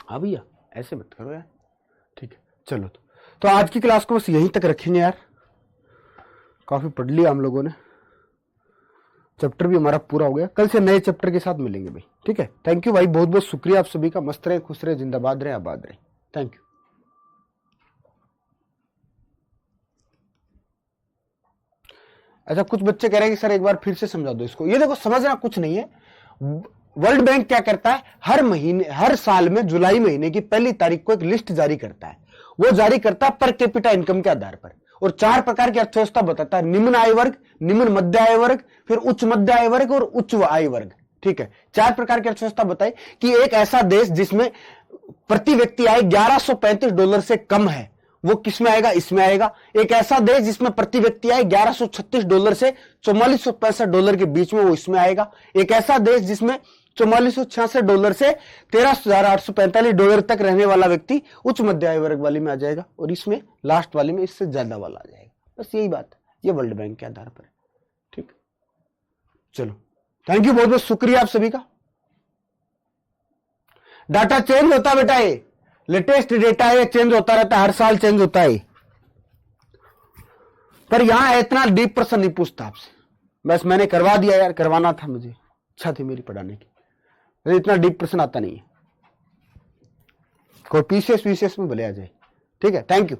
S1: हाँ भैया ऐसे मत करो यार, ठीक है। चलो तो आज की क्लास को बस यहीं तक रखेंगे यार। काफी पढ़ लिया हम लोगों ने, चैप्टर भी हमारा पूरा हो गया। कल से नए चैप्टर के साथ मिलेंगे भाई, ठीक है। थैंक यू भाई, बहुत बहुत शुक्रिया आप सभी का। मस्त रहे, खुश रहे, जिंदाबाद रहे, आबाद रहे। Thank you. अच्छा, कुछ बच्चे कह रहे हैं कि सर एक बार फिर से समझा दो इसको। ये देखो, समझना कुछ नहीं है। वर्ल्ड बैंक क्या करता है? हर महीने, हर साल में जुलाई महीने की पहली तारीख को एक लिस्ट जारी करता है। वो जारी करता है पर कैपिटा इनकम के आधार पर, और 4 प्रकार की अर्थव्यवस्था बताता है। निम्न आय वर्ग, निम्न मध्य आय वर्ग, फिर उच्च मध्य आय वर्ग और उच्च आय वर्ग, ठीक है। 4 प्रकार की अर्थव्यवस्था बताई कि एक ऐसा देश जिसमें प्रति व्यक्ति आय $1135 से कम है, वो किसमें आएगा? इसमें आएगा। एक ऐसा देश जिसमें प्रति व्यक्ति आय $1136 से $4465 के बीच में, वो इसमें आएगा। एक ऐसा देश जिसमें $4466 से $13,845 तक रहने वाला व्यक्ति उच्च मध्य आय वर्ग वाली में आ जाएगा, और इसमें लास्ट वाली में इससे ज्यादा वाला आ जाएगा। बस यही बात है, ये वर्ल्ड बैंक के आधार पर, ठीक। चलो, थैंक यू, बहुत बहुत शुक्रिया आप सभी का। डाटा चेंज होता है बेटा, ये लेटेस्ट डेटा है, चेंज होता रहता है, हर साल चेंज होता है। पर यहां इतना डीप प्रश्न नहीं पूछता आपसे, बस मैंने करवा दिया यार, करवाना था मुझे, इच्छा थी मेरी पढ़ाने की। इतना डीप प्रश्न आता नहीं है, कोई पीसीएस वीसीएस में भले आ जाए, ठीक है। Thank you.